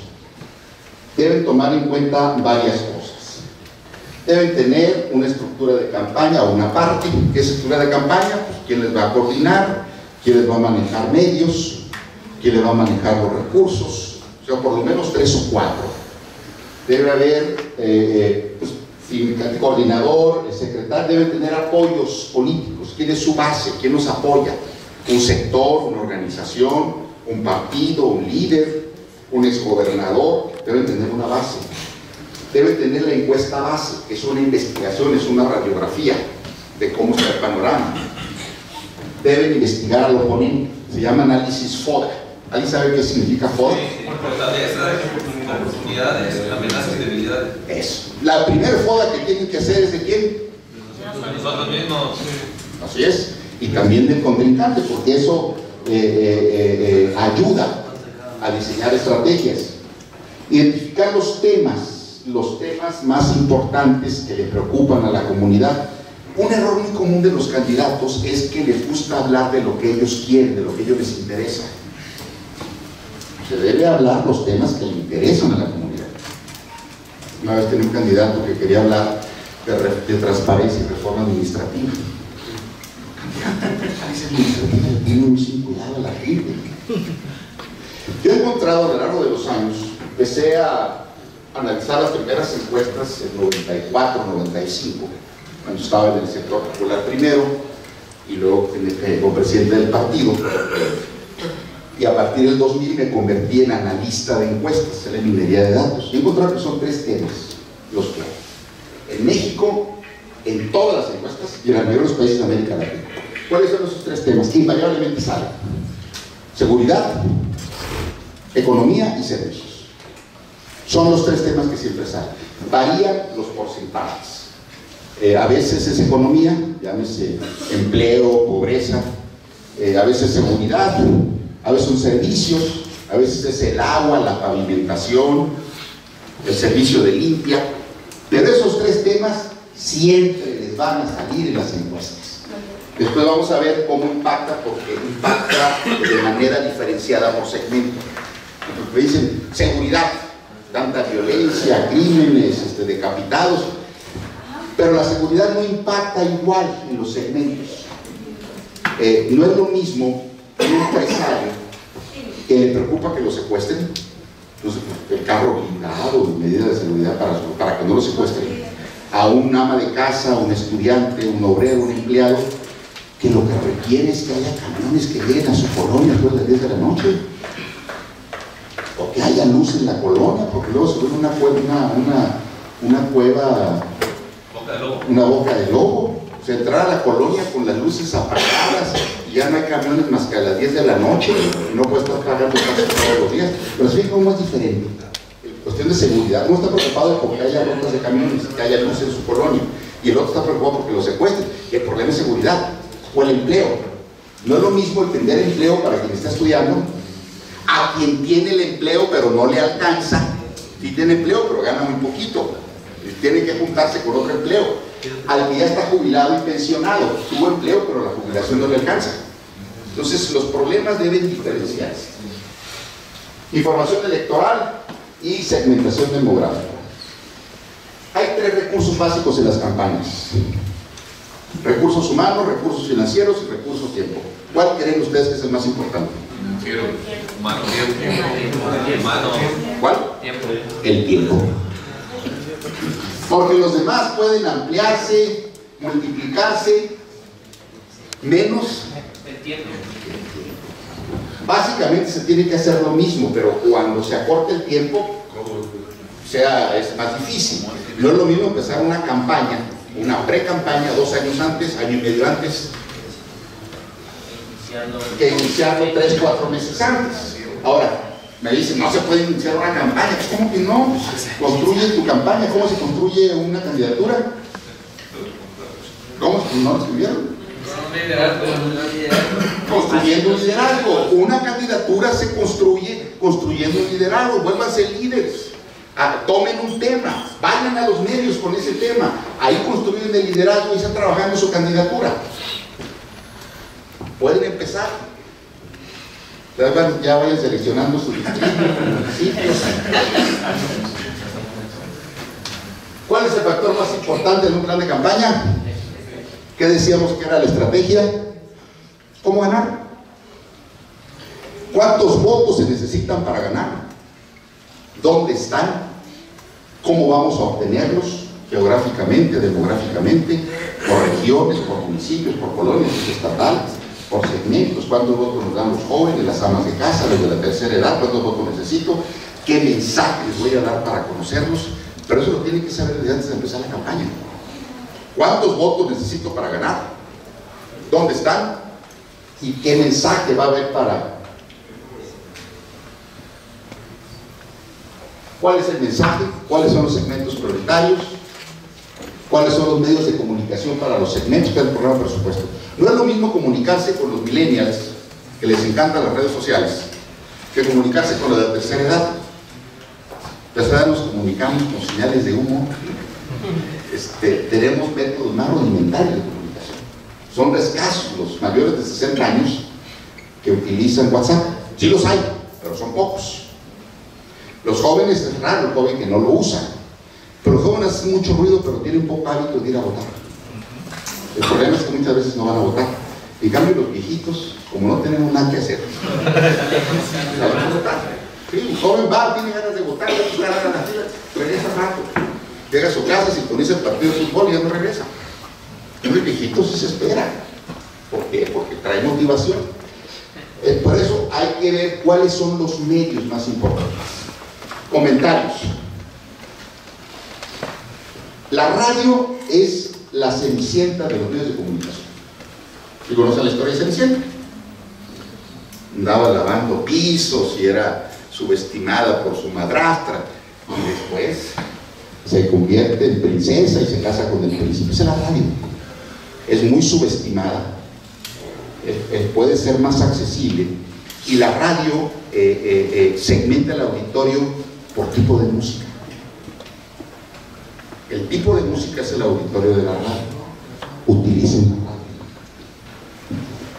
deben tomar en cuenta varias cosas. Deben tener una estructura de campaña o una parte. ¿Qué es estructura de campaña? Pues quién les va a coordinar, quién les va a manejar medios, quién les va a manejar los recursos, o sea, por lo menos 3 o 4. Debe haber coordinador, secretario, deben tener apoyos políticos. ¿Quién es su base? ¿Quién nos apoya? Un sector, una organización, un partido, un líder, un exgobernador. Deben tener una base. Deben tener la encuesta base, que es una investigación, es una radiografía de cómo está el panorama. Deben investigar al oponente, se llama análisis FODA. ¿Alguien sabe qué significa FODA? Fortalezas, oportunidades, amenazas y debilidades. Eso. La primera FODA que tienen que hacer es de quién. Nosotros mismos. Así es. Y también del contrincante, porque eso ayuda a diseñar estrategias. Identificar los temas más importantes que le preocupan a la comunidad. Un error muy común de los candidatos es que les gusta hablar de lo que ellos quieren, de lo que a ellos les interesa. Se debe hablar los temas que le interesan a la comunidad. Una vez tenía un candidato que quería hablar de transparencia y reforma administrativa. Tiene muy sin cuidado a la gente. Yo he encontrado a lo largo de los años, empecé a analizar las primeras encuestas en 94, 95, cuando estaba en el sector popular primero y luego como presidente del partido, y a partir del 2000 me convertí en analista de encuestas, en la minería de datos. Y he encontrado que son 3 temas los que hay en México, en todas las encuestas y en la mayoría de los países de América Latina. ¿Cuáles son esos 3 temas? Que invariablemente salen: seguridad, economía y servicios. Son los 3 temas que siempre salen. Varían los porcentajes. A veces es economía, llámese empleo, pobreza, a veces seguridad, a veces son servicios, a veces es el agua, la pavimentación, el servicio de limpia. Pero esos 3 temas siempre les van a salir en las encuestas. Después vamos a ver cómo impacta, porque impacta de manera diferenciada por segmento. Porque dicen seguridad, tanta violencia, crímenes, decapitados, pero la seguridad no impacta igual en los segmentos. No es lo mismo un empresario que le preocupa que lo secuestren, entonces el carro blindado, medidas de seguridad para que no lo secuestren, a un ama de casa, un estudiante, un obrero, un empleado, que lo que requiere es que haya camiones que lleguen a su colonia después de las 10 de la noche, o que haya luz en la colonia, porque luego se vuelve una cueva, una boca de lobo. O sea, entrar a la colonia con las luces apagadas y ya no hay camiones más que a las 10 de la noche y no puede estar pagando taxis todos los días. Pero fíjense cómo es diferente. En cuestión de seguridad, uno está preocupado porque haya rutas de camiones, que haya luz en su colonia, y el otro está preocupado porque lo secuestren. Y el problema es seguridad. O el empleo. No es lo mismo el tener empleo para quien está estudiando a quien tiene el empleo pero no le alcanza. Sí tiene empleo pero gana muy poquito, tiene que juntarse con otro empleo. Al que ya está jubilado y pensionado, tuvo empleo pero la jubilación no le alcanza. Entonces los problemas deben diferenciarse: información electoral y segmentación demográfica. Hay 3 recursos básicos en las campañas: recursos humanos, recursos financieros y recursos tiempo. ¿Cuál creen ustedes que es el más importante? Financiero, humano, tiempo, humano. ¿Cuál? El tiempo. Porque los demás pueden ampliarse, multiplicarse, menos El tiempo. Básicamente se tiene que hacer lo mismo, pero cuando se acorta el tiempo, es más difícil. No es lo mismo empezar una campaña, una pre-campaña 2 años antes, año y medio antes, que iniciarlo 3, 4 meses antes. Ahora, me dicen, no se puede iniciar una campaña. Pues, ¿cómo que no? Construye tu campaña. ¿Cómo se construye una candidatura? ¿Cómo? ¿No lo escribieron? Construyendo un liderazgo. Una candidatura se construye construyendo un liderazgo. Vuélvanse líderes. Tomen un tema, vayan a los medios con ese tema. Ahí construyen el liderazgo y están trabajando su candidatura. Pueden empezar. Ya vayan seleccionando sus municipios. ¿Cuál es el factor más importante en un plan de campaña? ¿Qué decíamos que era la estrategia? ¿Cómo ganar? ¿Cuántos votos se necesitan para ganar? ¿Dónde están? ¿Cómo vamos a obtenerlos? Geográficamente, demográficamente, por regiones, por municipios, por colonias estatales, por segmentos. ¿Cuántos votos nos dan los jóvenes, las amas de casa, los de la tercera edad? ¿Cuántos votos necesito? ¿Qué mensaje les voy a dar para conocerlos? Pero eso lo tienen que saber desde antes de empezar la campaña. ¿Cuántos votos necesito para ganar? ¿Dónde están? ¿Y qué mensaje va a haber para? ¿Cuál es el mensaje? ¿Cuáles son los segmentos prioritarios? ¿Cuáles son los medios de comunicación para los segmentos del programa presupuesto? No es lo mismo comunicarse con los millennials, que les encantan las redes sociales, que comunicarse con los de la tercera edad. La tercera edad nos comunicamos con señales de humo. Tenemos métodos más rudimentarios de comunicación. Son escasos los mayores de 60 años que utilizan WhatsApp. Sí los hay, pero son pocos. Los jóvenes, es raro el joven que no lo usa, pero los jóvenes hacen mucho ruido, pero tienen poco hábito de ir a votar. El problema es que muchas veces no van a votar. En cambio, los viejitos, como no tenemos nada que hacer, van a votar. Sí, un joven va, tiene ganas de votar, regresa rato, llega a su casa, sintoniza el partido de fútbol y ya no regresa. El viejito sí se espera. ¿Por qué? Porque trae motivación. Por eso hay que ver cuáles son los medios más importantes. Comentarios. La radio es la Cenicienta de los medios de comunicación. ¿Y conocen la historia de Cenicienta? Andaba lavando pisos y era subestimada por su madrastra, y después se convierte en princesa y se casa con el príncipe. Esa es la radio. Es muy subestimada, puede ser más accesible, y la radio segmenta el auditorio por tipo de música. El tipo de música es el auditorio de la radio. Utilicen la radio.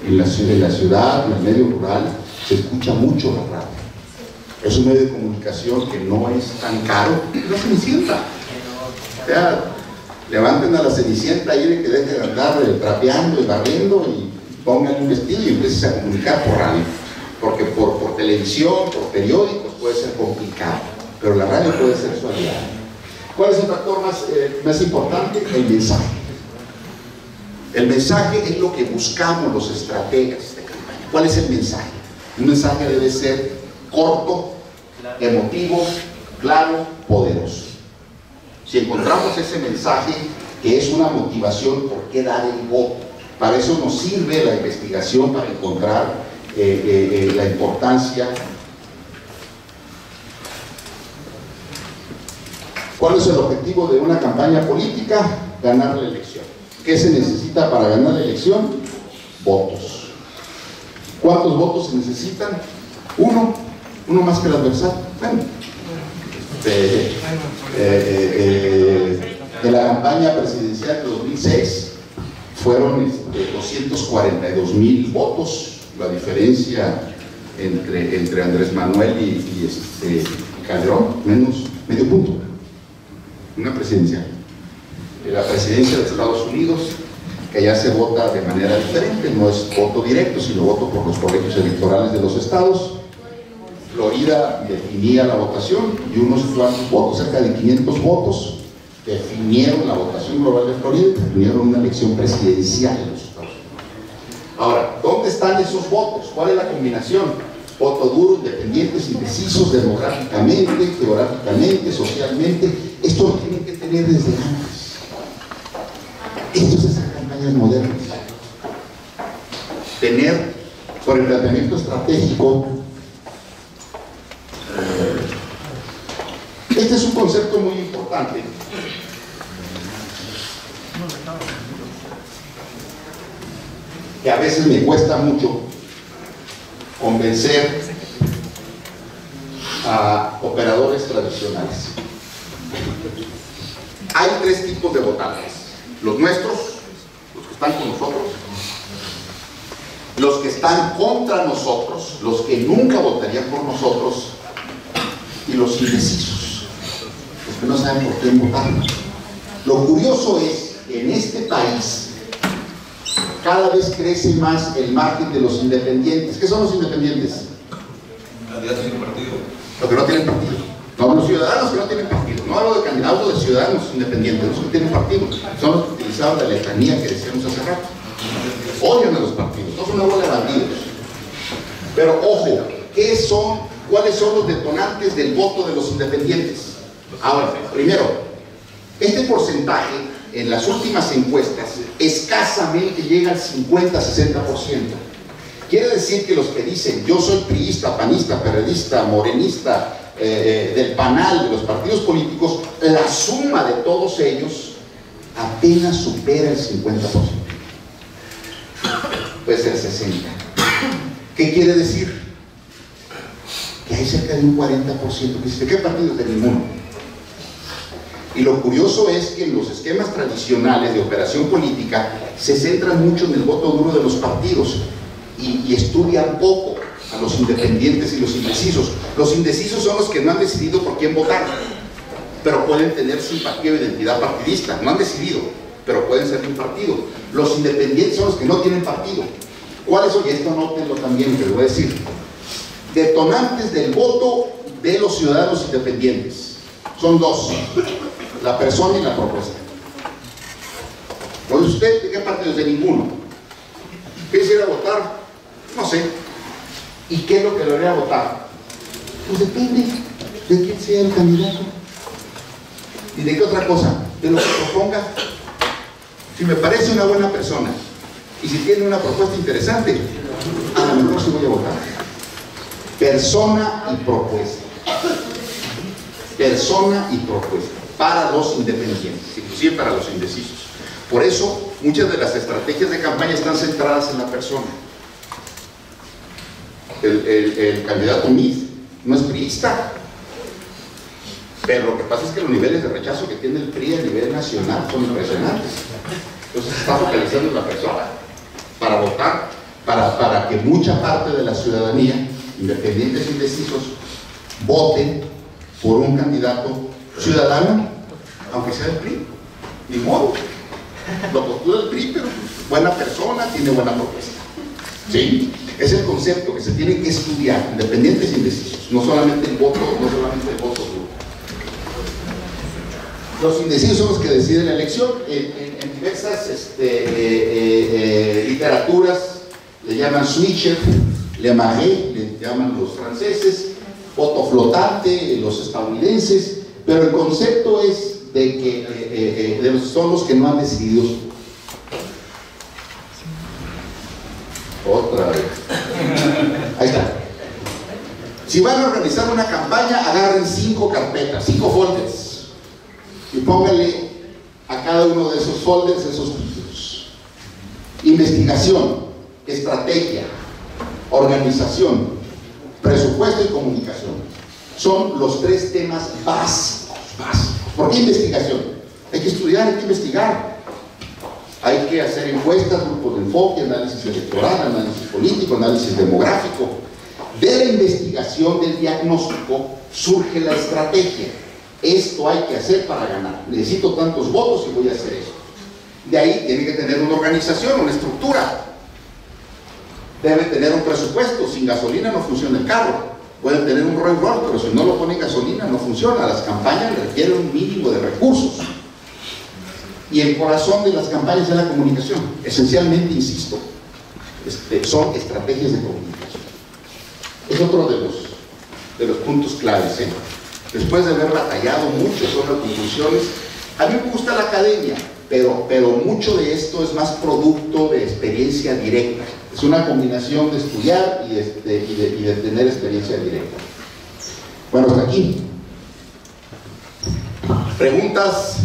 En la ciudad, en el medio rural, se escucha mucho la radio. Es un medio de comunicación que no es tan caro. Es la Cenicienta. O sea, levanten a la Cenicienta y de que deje de andar trapeando y barriendo y pongan un vestido y empiecen a comunicar por radio. Porque por televisión, por periódicos puede ser complicado, pero la radio puede ser su aliado. ¿Cuál es el factor más importante? El mensaje. El mensaje es lo que buscamos los estrategas de campaña. ¿Cuál es el mensaje? Un mensaje debe ser corto, emotivo, claro, poderoso. Si encontramos ese mensaje que es una motivación, ¿por qué dar el voto? Para eso nos sirve la investigación, para encontrar la importancia. ¿Cuál es el objetivo de una campaña política? Ganar la elección. ¿Qué se necesita para ganar la elección? Votos. ¿Cuántos votos se necesitan? Uno más que el adversario. Bueno, de la campaña presidencial de 2006 fueron 242,000 votos, la diferencia entre Andrés Manuel y Calderón, menos medio punto. Una presidencial. La presidencia de Estados Unidos, que allá se vota de manera diferente, no es voto directo, sino voto por los colegios electorales de los estados. Florida definía la votación y unos cuantos votos, cerca de 500 votos, definieron la votación global de Florida y definieron una elección presidencial en los Estados Unidos. Ahora, ¿dónde están esos votos? ¿Cuál es la combinación? Voto duro, independientes, indecisos, demográficamente, geográficamente, socialmente. Esto lo tienen que tener desde antes. Esto es esas campañas modernas. Tener, por el planteamiento estratégico, este es un concepto muy importante. Que a veces me cuesta mucho convencer a operadores tradicionales. Hay tres tipos de votantes: los nuestros, los que están con nosotros, los que están contra nosotros, los que nunca votarían por nosotros, y los indecisos, los que no saben por quién votar. Lo curioso es que en este país cada vez crece más el margen de los independientes. ¿Qué son los independientes? Candidatos sin partido. Los que no tienen partido. No, los ciudadanos que no tienen partido. No hablo de candidatos, de ciudadanos independientes, los que tienen partido. Son los que utilizaban la letanía que decíamos hace rato. Odian a los partidos, no son una bola de bandidos. Pero ojo, ¿cuáles son los detonantes del voto de los independientes? Ahora, primero, este porcentaje en las últimas encuestas escasamente llega al 50-60%. Quiere decir que los que dicen yo soy priista, panista, perredista, morenista, del panal de los partidos políticos, la suma de todos ellos apenas supera el 50%. Puede ser 60%. ¿Qué quiere decir? Que hay cerca de un 40% que dice, ¿qué partidos? De ninguno. Y lo curioso es que en los esquemas tradicionales de operación política se centran mucho en el voto duro de los partidos y estudian poco a los independientes y los indecisos. Los indecisos son los que no han decidido por quién votar, pero pueden tener simpatía o identidad partidista. No han decidido, pero pueden ser de un partido. Los independientes son los que no tienen partido. ¿Cuáles son? Y esto anótenlo también, que les voy a decir. Detonantes del voto de los ciudadanos independientes. Son dos: la persona y la propuesta. Entonces, ¿usted de qué partido es? De ninguno. ¿Piensa ir a votar? No sé. ¿Y qué es lo que le haría a votar? Pues depende de quién sea el candidato. ¿Y de qué otra cosa? De lo que proponga. Si me parece una buena persona y si tiene una propuesta interesante, a lo mejor sí voy a votar. Persona y propuesta. Persona y propuesta. Para los independientes, inclusive para los indecisos. Por eso, muchas de las estrategias de campaña están centradas en la persona. El candidato MIS no es priista, pero lo que pasa es que los niveles de rechazo que tiene el PRI a nivel nacional son impresionantes. Entonces se está focalizando en la persona para votar, para que mucha parte de la ciudadanía, independientes e indecisos, voten por un candidato ciudadano, aunque sea del PRI. Ni modo, lo postula el PRI, pero buena persona, tiene buena propuesta. ¿Sí? Es el concepto que se tiene que estudiar, independientes e indecisos, no solamente el voto, no solamente el voto duro. Los indecisos son los que deciden la elección. En diversas literaturas le llaman switcher, le maré, le llaman los franceses, voto flotante, los estadounidenses, pero el concepto es de que son los que no han decidido. Otra vez. Ahí está. Si van a organizar una campaña, agarren 5 carpetas, 5 folders y pónganle a cada uno de esos folders esos títulos: investigación, estrategia, organización, presupuesto y comunicación. Son los 3 temas básicos. ¿Por qué investigación? Hay que estudiar, hay que investigar. Hay que hacer encuestas, grupos de enfoque, análisis electoral, análisis político, análisis demográfico. De la investigación, del diagnóstico, surge la estrategia. Esto hay que hacer para ganar. Necesito tantos votos y voy a hacer esto. De ahí tiene que tener una organización, una estructura. Debe tener un presupuesto. Sin gasolina no funciona el carro. Pueden tener un Rolls Royce, pero si no lo ponen gasolina no funciona. Las campañas requieren un mínimo de recursos. Y el corazón de las campañas es la comunicación. Esencialmente, insisto, son estrategias de comunicación. Es otro de los puntos claves, ¿eh? Después de haber batallado mucho sobre las conclusiones, a mí me gusta la academia, pero mucho de esto es más producto de experiencia directa. Es una combinación de estudiar y de tener experiencia directa. Bueno, hasta aquí. ¿Preguntas?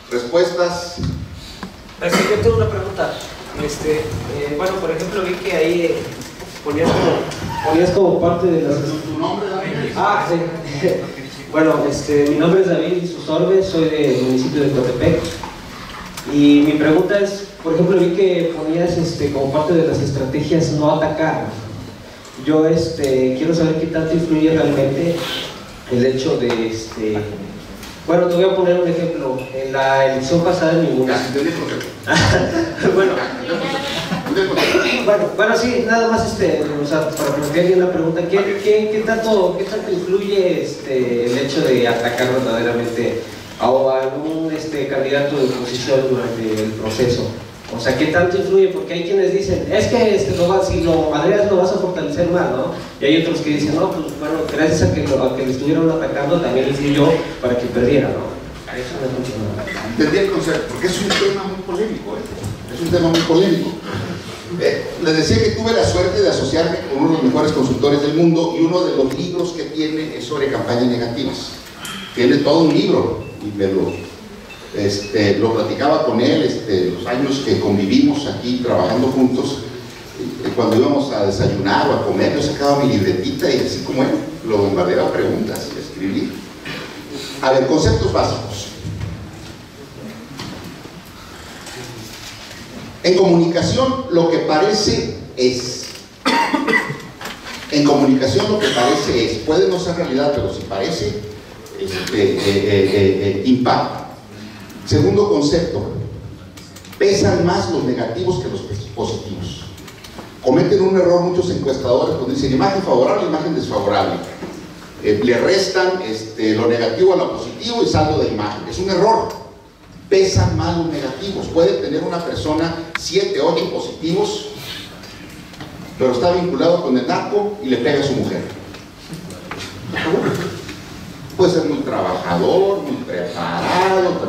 ¿Respuestas? Yo tengo una pregunta. Bueno, por ejemplo, vi que ahí ponías como parte de las... ¿Tu nombre, David? Ah, sí. Bueno, mi nombre es David Susorbe, soy del municipio de Coatepec. Y mi pregunta es, por ejemplo, vi que ponías como parte de las estrategias no atacar. Yo quiero saber qué tanto influye realmente el hecho de bueno, te voy a poner un ejemplo. En la elección pasada en mi municipio. Bueno, sí, nada más o sea, para plantear bien la pregunta, ¿qué tanto influye el hecho de atacar verdaderamente a un candidato de oposición durante el proceso? O sea, ¿qué tanto influye? Porque hay quienes dicen, es que si lo madreas lo vas a fortalecer más, ¿no? Y hay otros que dicen, no, pues bueno, gracias a que le estuvieron atacando también influyó para que perdiera, ¿no? Eso no funciona. Entendí el concepto, porque es un tema muy polémico, ¿eh? Es un tema muy polémico. Les decía que tuve la suerte de asociarme con uno de los mejores consultores del mundo, y uno de los libros que tiene es sobre campañas negativas. Tiene todo un libro, y me lo platicaba con él los años que convivimos aquí trabajando juntos. Cuando íbamos a desayunar o a comer, yo sacaba mi libretita y así como él lo bombardeaba preguntas y escribí. A ver, conceptos básicos. En comunicación lo que parece es. En comunicación lo que parece es. Puede no ser realidad, pero si parece, impacta. Segundo concepto, pesan más los negativos que los positivos. Cometen un error muchos encuestadores cuando dicen imagen favorable, imagen desfavorable. Le restan lo negativo a lo positivo y saldo de imagen. Es un error. Pesan más los negativos. Puede tener una persona 7, 8 positivos, pero está vinculado con el narco y le pega a su mujer. Puede ser muy trabajador, muy preparado,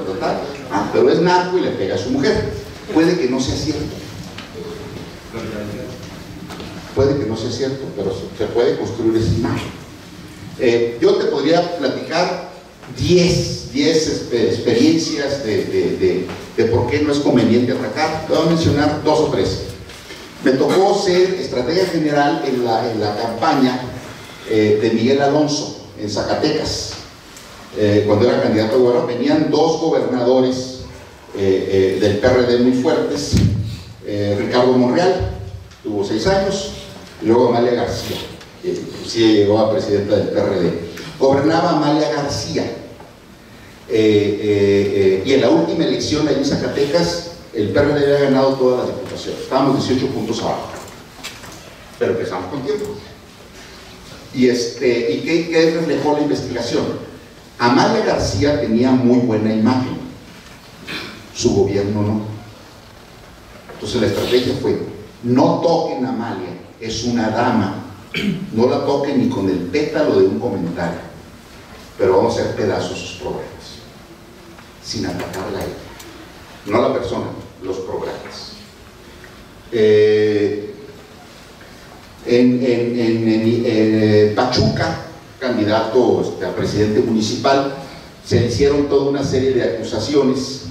pero es narco y le pega a su mujer. Puede que no sea cierto. Puede que no sea cierto, pero se puede construir esa imagen. Yo te podría platicar 10 experiencias de por qué no es conveniente atacar. Te voy a mencionar 2 o 3. Me tocó ser estratega general en la campaña de Miguel Alonso en Zacatecas. Cuando era candidato a gobernador, venían 2 gobernadores del PRD muy fuertes. Ricardo Monreal tuvo 6 años, y luego Amalia García, sí llegó a presidenta del PRD. Gobernaba Amalia García, y en la última elección ahí en Zacatecas el PRD había ganado todas las diputaciones. Estábamos 18 puntos abajo, pero empezamos con tiempo. ¿Y qué reflejó la investigación? Amalia García tenía muy buena imagen, su gobierno no. Entonces la estrategia fue, no toquen a Amalia, es una dama, no la toquen ni con el pétalo de un comentario, pero vamos a hacer pedazos sus programas, sin atacarla a ella, no a la persona, los programas. En Pachuca, candidato a presidente municipal, se le hicieron toda una serie de acusaciones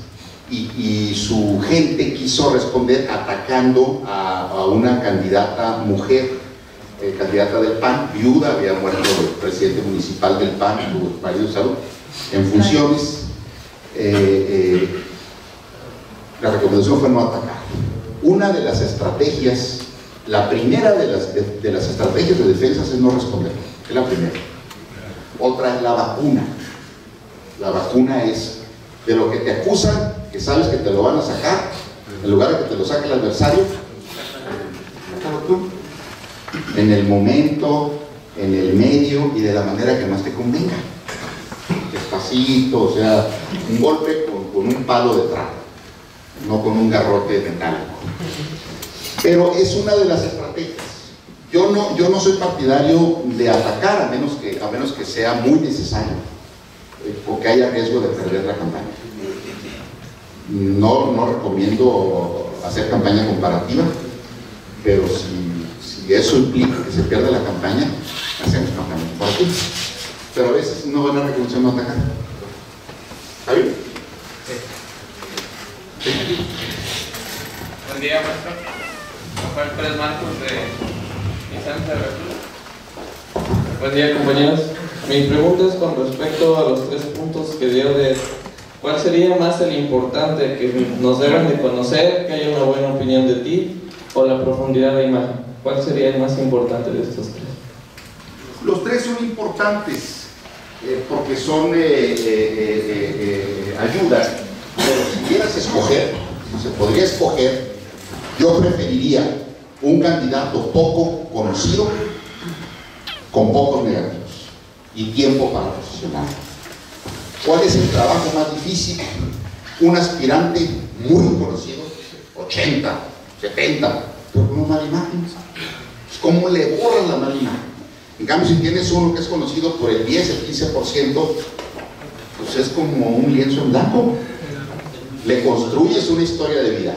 y su gente quiso responder atacando a una candidata mujer, candidata del PAN, viuda, había muerto el presidente municipal del PAN, su marido de salud, en funciones. La recomendación fue no atacar. Una de las estrategias, la primera de las estrategias de defensa es no responder, es la primera. Otra es la vacuna. La vacuna es de lo que te acusan, que sabes que te lo van a sacar, en lugar de que te lo saque el adversario, sácalo tú. En el momento, en el medio y de la manera que más te convenga. Despacito, o sea, un golpe con un palo de trapo, no con un garrote metálico. Pero es una de las estrategias. Yo no soy partidario de atacar, a menos que sea muy necesario, porque haya riesgo de perder la campaña. No recomiendo hacer campaña comparativa, pero si eso implica que se pierda la campaña, hacemos campaña comparativa. Pero a veces no van a reconocer no atacar. ¿Está bien? Sí. Buen día, maestro. Rafael Pérez Marcos de Santa Veracruz. Buen día, compañeros. Mi pregunta es con respecto a los 3 puntos que dio de cuál sería más el importante, que nos deben de conocer, que haya una buena opinión de ti, o la profundidad de imagen. ¿Cuál sería el más importante de estos 3? Los 3 son importantes porque son ayudas, pero si quieras escoger, si se podría escoger, yo preferiría un candidato poco conocido con pocos negativos y tiempo para posicionar. ¿Cuál es el trabajo más difícil? Un aspirante muy conocido, 80, 70, pero con una mala imagen. ¿Cómo le borras la mala imagen? En cambio, si tienes uno que es conocido por el 10, el 15%, pues es como un lienzo en blanco. Le construyes una historia de vida.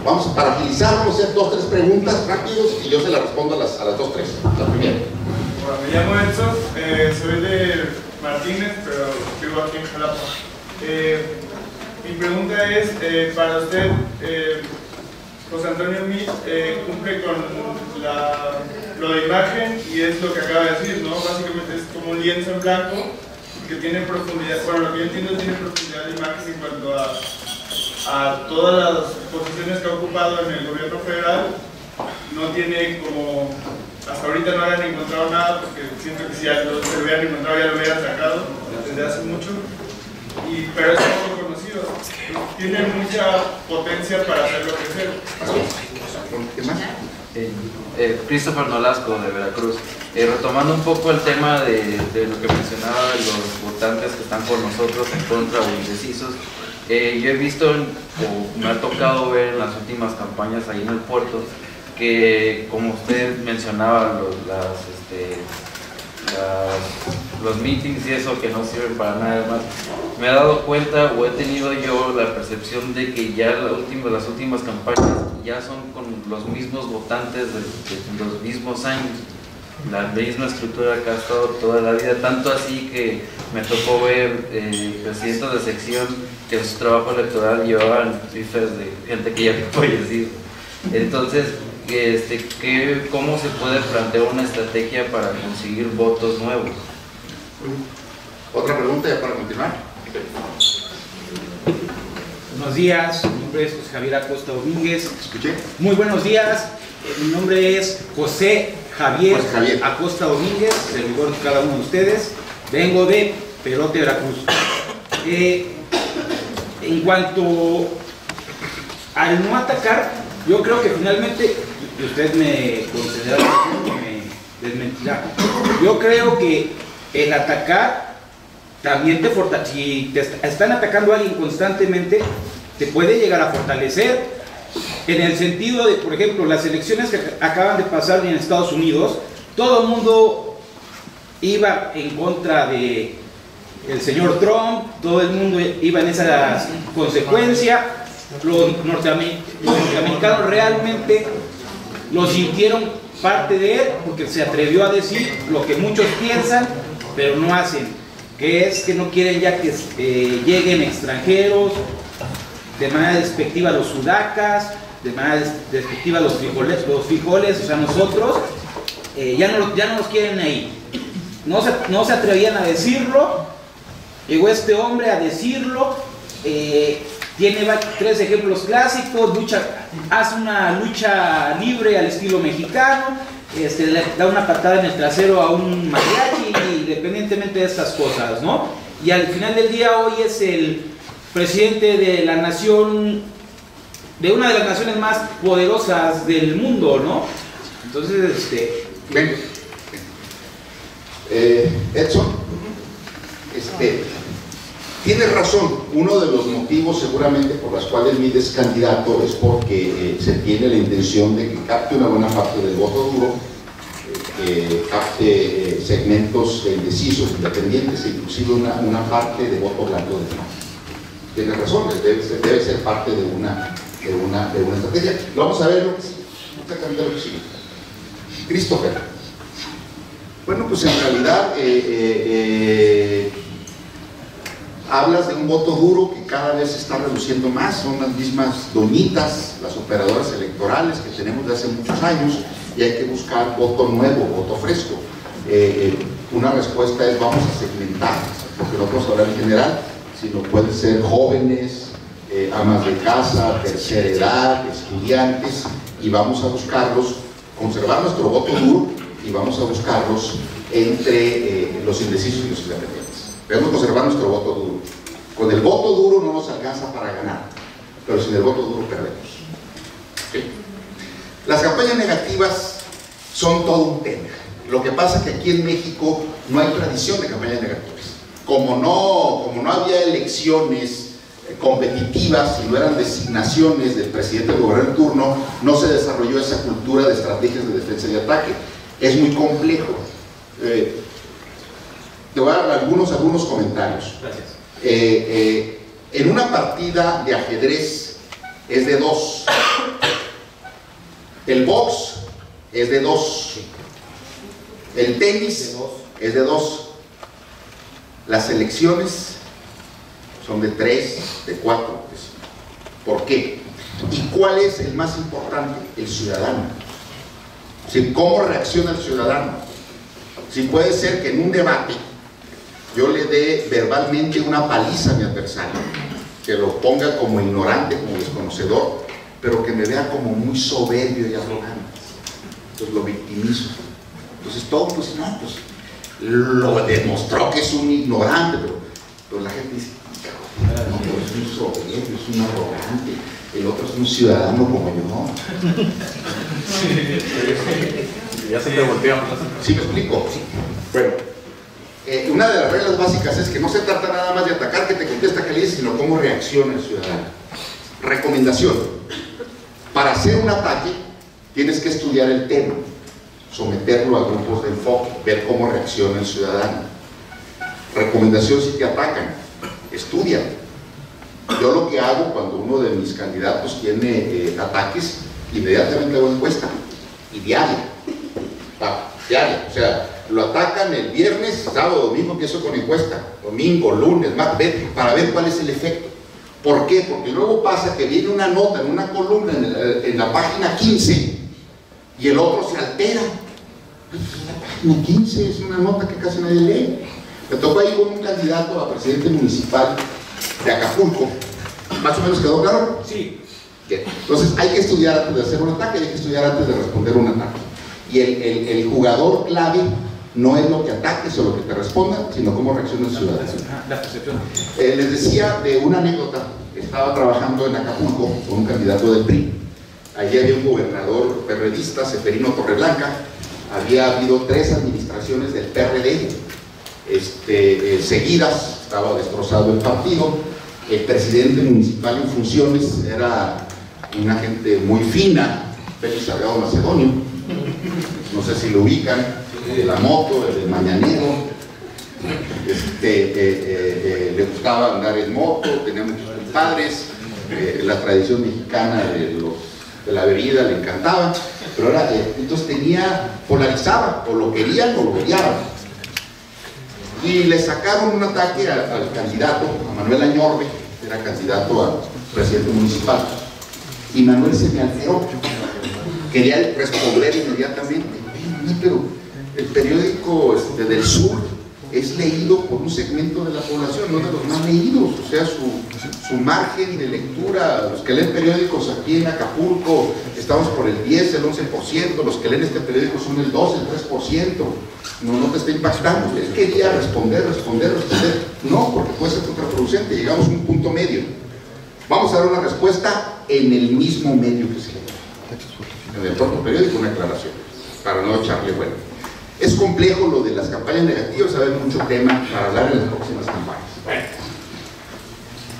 Vamos, para agilizar, vamos a hacer 2 o 3 preguntas rápidos y yo se las respondo a las 2 o 3. La primera. Bueno, me llamo Enzo, soy de Martínez, pero vivo aquí en Jalapa. Mi pregunta es, para usted, José Antonio Meade cumple con lo de imagen y es lo que acaba de decir, ¿no? Básicamente es como un lienzo en blanco que tiene profundidad, bueno, lo que yo entiendo tiene profundidad de imagen en cuanto a todas las posiciones que ha ocupado en el gobierno federal. No tiene como, hasta ahorita no habían encontrado nada, porque siento que si ya se lo hubieran encontrado ya lo hubieran sacado desde hace mucho. Pero es poco conocido, tiene mucha potencia para hacerlo crecer. ¿Qué más? Christopher Nolasco de Veracruz. Retomando un poco el tema de lo que mencionaba de los votantes que están por nosotros en contra o indecisos, yo he visto o me ha tocado ver en las últimas campañas ahí en el puerto que, como usted mencionaba, los meetings y eso que no sirven para nada más, me he dado cuenta o he tenido yo la percepción de que ya las últimas campañas ya son con los mismos votantes de los mismos años, la misma estructura que ha estado toda la vida, tanto así que me tocó ver presidentes de sección que en su trabajo electoral llevaban cifras de gente que ya había fallecido. Entonces, ¿cómo se puede plantear una estrategia para conseguir votos nuevos? Otra pregunta ya para continuar. Buenos días, mi nombre es José Javier Acosta Domínguez. ¿Escuché? Muy buenos días, mi nombre es José Javier Acosta Domínguez, servidor de cada uno de ustedes. Vengo de Perote, Veracruz. En cuanto al no atacar, yo creo que finalmente, y usted me concederá me desmentirá, yo creo que el atacar también te fortalece. Si te están atacando a alguien constantemente, te puede llegar a fortalecer, en el sentido de, por ejemplo, las elecciones que acaban de pasar en Estados Unidos, todo el mundo iba en contra de el señor Trump, todo el mundo iba en esa consecuencia. Los norteamericanos realmente lo sintieron parte de él, porque se atrevió a decir lo que muchos piensan pero no hacen, que es que no quieren ya que lleguen extranjeros, de manera despectiva los sudacas, de manera despectiva los frijoles, o sea, nosotros ya no los quieren ahí. No se atrevían a decirlo. Llegó este hombre a decirlo. Tiene 3 ejemplos clásicos: hace una lucha libre al estilo mexicano, le da una patada en el trasero a un mariachi, independientemente de estas cosas, ¿no? Y al final del día hoy es el presidente de la nación, de una de las naciones más poderosas del mundo, ¿no? Entonces, Edson, tienes razón. Uno de los motivos seguramente por los cuales Mid es candidato es porque se tiene la intención de que capte una buena parte del voto duro, capte segmentos indecisos, independientes e inclusive una parte de voto blanco de más. Tienes razón, debe ser parte de una estrategia. Vamos a ver lo que sigue. Christopher. Bueno, pues en realidad hablas de un voto duro que cada vez se está reduciendo más. Son las mismas doñitas, las operadoras electorales que tenemos de hace muchos años, y hay que buscar voto nuevo, voto fresco. Una respuesta es: vamos a segmentar, porque no podemos hablar en general, sino pueden ser jóvenes, amas de casa, tercera edad, estudiantes, y vamos a buscarlos, conservar nuestro voto duro, y vamos a buscarlos entre los indecisos y los independientes. Debemos conservar nuestro voto duro. Con el voto duro no nos alcanza para ganar, pero sin el voto duro perdemos. ¿Sí? Las campañas negativas son todo un tema. Lo que pasa es que aquí en México no hay tradición de campañas negativas. Como no había elecciones competitivas y no eran designaciones del presidente del gobierno en turno, no se desarrolló esa cultura de estrategias de defensa y ataque. Es muy complejo. Te voy a dar algunos comentarios. Gracias. En una partida de ajedrez es de 2. El box es de 2. El tenis es de 2. Las elecciones son de 3, de 4. ¿Por qué? ¿Y cuál es el más importante? El ciudadano. ¿Sí? ¿Cómo reacciona el ciudadano? Si puede ser que en un debate yo le dé verbalmente una paliza a mi adversario, que lo ponga como ignorante, como desconocedor, pero que me vea como muy soberbio y arrogante. Entonces lo victimizo. Entonces todo, pues no, pues lo demostró que es un ignorante, pero la gente dice: no, pues es un soberbio, es un arrogante, el otro es un ciudadano como yo. Ya se te volteó. ¿Sí me explico? Bueno, una de las reglas básicas es que no se trata nada más de atacar, que te contesta, que le dice, sino cómo reacciona el ciudadano. Recomendación: para hacer un ataque tienes que estudiar el tema, someterlo a grupos de enfoque, ver cómo reacciona el ciudadano. Recomendación: si te atacan, estudia. Yo lo que hago cuando uno de mis candidatos tiene ataques, inmediatamente hago encuesta, y diaria, o sea, lo atacan el viernes, sábado, domingo, empiezo con encuesta, domingo, lunes, martes, para ver cuál es el efecto. ¿Por qué? Porque luego pasa que viene una nota en una columna en la página 15 y el otro se altera. La página 15 es una nota que casi nadie lee. Me tocó ahí con un candidato a presidente municipal de Acapulco. ¿Más o menos quedó claro? Sí. Bien. Entonces hay que estudiar antes de hacer un ataque, hay que estudiar antes de responder un ataque. Y el jugador clave no es lo que ataques o lo que te responda, sino cómo reacciona el ciudadano. La percepción. Les decía de una anécdota. Estaba trabajando en Acapulco con un candidato del PRI. Allí había un gobernador perredista, Seferino Torreblanca. Había habido 3 administraciones del PRD seguidas, estaba destrozado el partido. El presidente municipal en funciones era una gente muy fina, Félix Salgado Macedonio, no sé si lo ubican, de la moto, el mañanero. Le gustaba andar en moto, tenía muchos compadres, la tradición mexicana de la bebida le encantaba, pero entonces polarizaba, o lo querían o lo odiaban. Y le sacaron un ataque al candidato, a Manuel Añorbe, que era candidato a presidente municipal, y Manuel se me alteró, quería responder inmediatamente: pero el periódico del sur es leído por un segmento de la población, no de los más leídos, o sea, su margen de lectura, los que leen periódicos aquí en Acapulco estamos por el 10, el 11%, los que leen este periódico son el 2, el 3%, no te está impactando. Él quería responder, no, porque puede ser contraproducente, llegamos a un punto medio. Vamos a dar una respuesta en el mismo medio que se le da, en el propio periódico, una aclaración, para no echarle bueno. Es complejo lo de las campañas negativas, va a haber mucho tema para hablar en las próximas campañas. Bueno,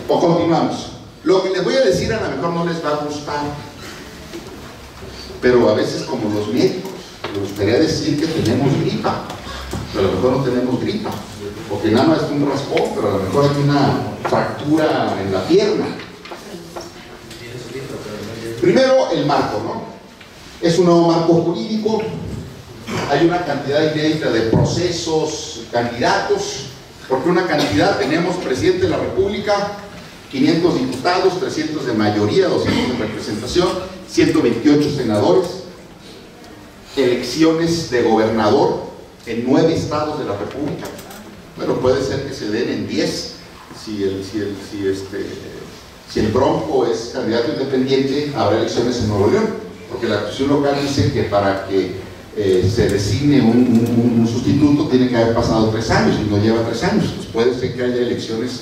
o continuamos. Lo que les voy a decir a lo mejor no les va a gustar, pero a veces como los médicos, me gustaría decir que tenemos gripa, pero a lo mejor no tenemos gripa, porque nada más es un raspón, pero a lo mejor hay una fractura en la pierna. Primero, el marco, ¿no? Es un nuevo marco jurídico, hay una cantidad inédita de procesos, candidatos, porque una cantidad, tenemos presidente de la República, 500 diputados, 300 de mayoría, 200 de representación, 128 senadores, elecciones de gobernador en 9 estados de la República. Bueno, puede ser que se den en 10 si el Bronco es candidato independiente, habrá elecciones en Nuevo León, porque la Constitución local dice que para que se designe un sustituto tiene que haber pasado 3 años y no lleva 3 años, pues puede ser que haya elecciones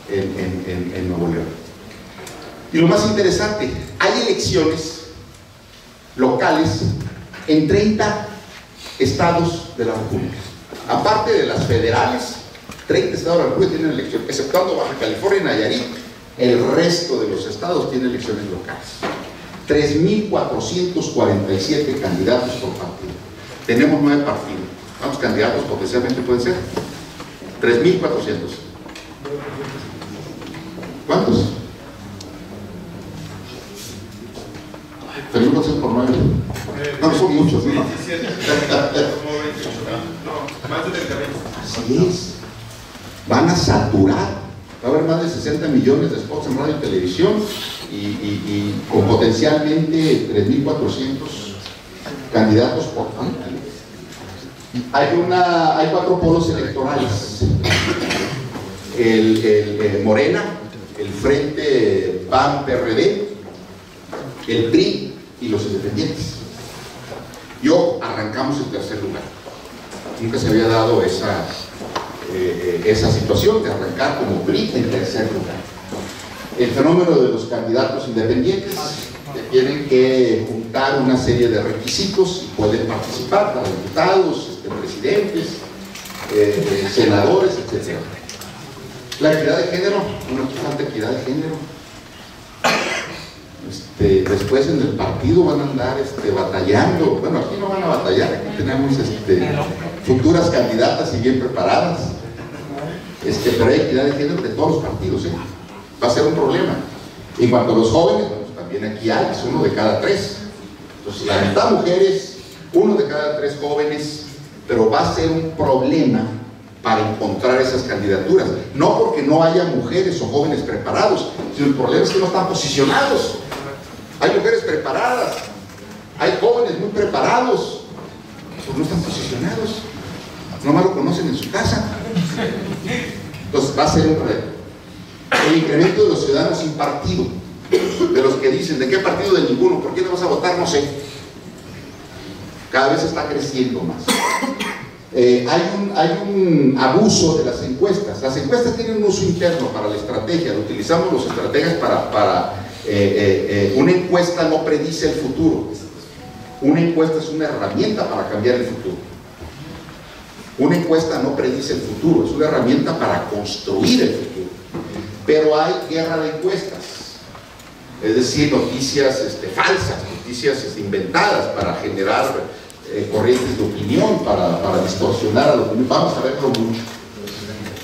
en Nuevo León. Y lo más interesante, hay elecciones locales en 30 estados de la República. Aparte de las federales, 30 estados de la República tienen elecciones, exceptuando Baja California y Nayarit. El resto de los estados tienen elecciones locales. 3.447 candidatos por partido. Tenemos 9 partidos. ¿Cuántos candidatos potencialmente pueden ser? 3.400. ¿Cuántos? 3.400 por 9. No, son muchos, ¿no? 17, como 28, no, más de 30. Así es. Van a saturar. Va a haber más de 60 millones de spots en radio y televisión y con potencialmente 3.400 candidatos por partido. Hay 4 polos electorales. El Morena, el Frente PAN-PRD, el PRI y los independientes. Yo arrancamos en tercer lugar. Nunca se había dado esa situación de arrancar como PRI en tercer lugar. El fenómeno de los candidatos independientes que tienen que juntar una serie de requisitos y pueden participar para diputados, presidentes, senadores, etc. La equidad de género, no aquí falta equidad de género. Después en el partido van a andar batallando. Bueno, aquí no van a batallar, aquí tenemos futuras candidatas y bien preparadas. Pero hay equidad de género de todos los partidos, va a ser un problema. En cuanto a los jóvenes, bueno, pues también aquí hay, es 1 de cada 3. Entonces, la mitad mujeres, 1 de cada 3 jóvenes, pero va a ser un problema para encontrar esas candidaturas. No porque no haya mujeres o jóvenes preparados, sino el problema es que no están posicionados. Hay mujeres preparadas, hay jóvenes muy preparados, pero no están posicionados. Nomás lo conocen en su casa. Entonces va a ser un problema. El incremento de los ciudadanos sin partido, de los que dicen, ¿de qué partido? De ninguno. ¿Por qué no vas a votar? No sé. Cada vez está creciendo más. Hay un abuso de las encuestas. Las encuestas tienen un uso interno para la estrategia. Lo utilizamos los estrategas una encuesta no predice el futuro. Una encuesta es una herramienta para cambiar el futuro. Una encuesta no predice el futuro, es una herramienta para construir el futuro. Pero hay guerra de encuestas, es decir, noticias falsas, noticias inventadas para generar corrientes de opinión, para distorsionar a la opinión. Vamos a verlo mucho.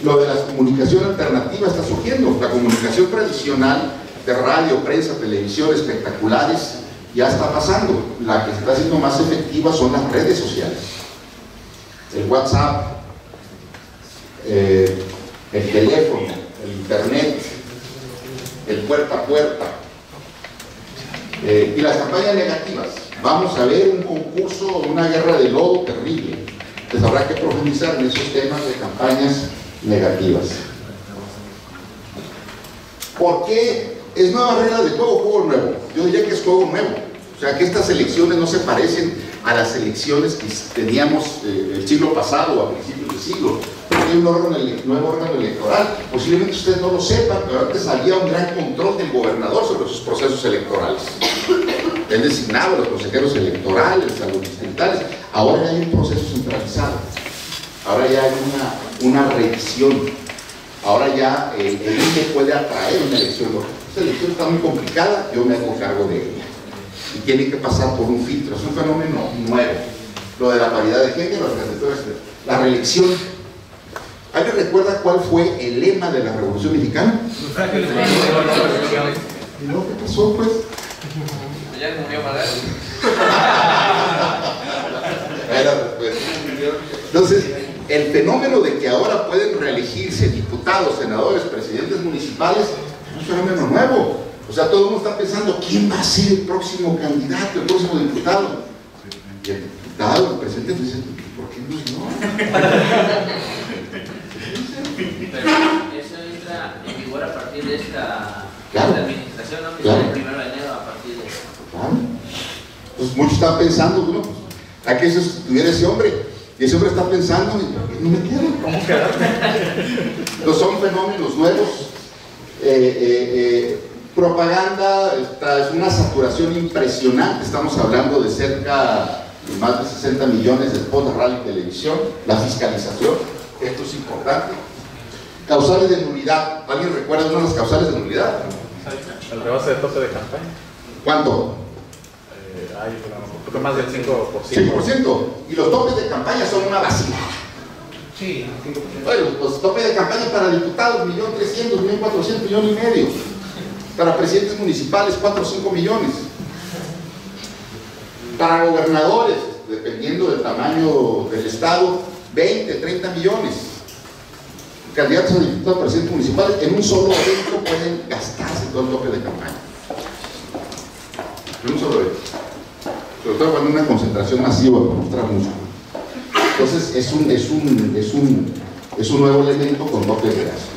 Lo de la comunicación alternativa está surgiendo. La comunicación tradicional de radio, prensa, televisión, espectaculares, ya está pasando. La que se está haciendo más efectiva son las redes sociales. El WhatsApp, el teléfono, el internet, el puerta a puerta, y las campañas negativas. Vamos a ver un concurso, una guerra de lodo terrible. Entonces habrá que profundizar en esos temas de campañas negativas. ¿Por qué es nueva regla de juego, juego nuevo? Yo diría que es juego nuevo. O sea, que estas elecciones no se parecen a las elecciones que teníamos el siglo pasado o a principios del siglo. Hay un nuevo órgano electoral. Posiblemente ustedes no lo sepan, pero antes había un gran control del gobernador sobre sus procesos electorales. Él designaba a los consejeros electorales, a los distritales. Ahora ya hay un proceso centralizado, ahora ya hay una revisión, ahora ya el INE puede atraer una elección local. Esta elección está muy complicada, yo me hago cargo de ella. Y tiene que pasar por un filtro, es un fenómeno nuevo. Lo de la paridad de género, la reelección. ¿Alguien recuerda cuál fue el lema de la Revolución Mexicana? ¿Y no qué pasó, pues? Ya murió Madero. Entonces, el fenómeno de que ahora pueden reelegirse diputados, senadores, presidentes municipales, es un fenómeno nuevo. O sea, todo el mundo está pensando, ¿quién va a ser el próximo candidato, el próximo diputado? Y el diputado, el presidente dice, ¿por qué no? Pero eso entra en vigor a partir de esta administración, ¿no? Claro. El 1 de enero a partir de eso. Claro. Pues muchos están pensando, ¿no? Pues, ¿a qué sustituir ese hombre? Y ese hombre está pensando, ¿por qué no me quedo? ¿Cómo quedarme? Entonces son fenómenos nuevos. Propaganda, es una saturación impresionante. Estamos hablando de cerca de más de 60 millones de spots de radio y televisión. La fiscalización, esto es importante. Causales de nulidad. ¿Alguien recuerda una de las causales de nulidad? El rebase de tope de campaña. ¿Cuánto? Hay un poco más del 5%. 5%. Y los topes de campaña son una vacilada. Sí, 5%. Bueno, los topes de campaña para diputados, 1.300.000, 1.400.000, 1,5 millones. Para presidentes municipales, 4 o 5 millones. Para gobernadores, dependiendo del tamaño del estado, 20, 30 millones. Candidatos a diputados, presidentes municipales, en un solo evento pueden gastarse todo el tope de campaña. En un solo evento. Sobre todo cuando hay una concentración masiva para mostrar músculo. Entonces es un nuevo elemento con tope de gasto.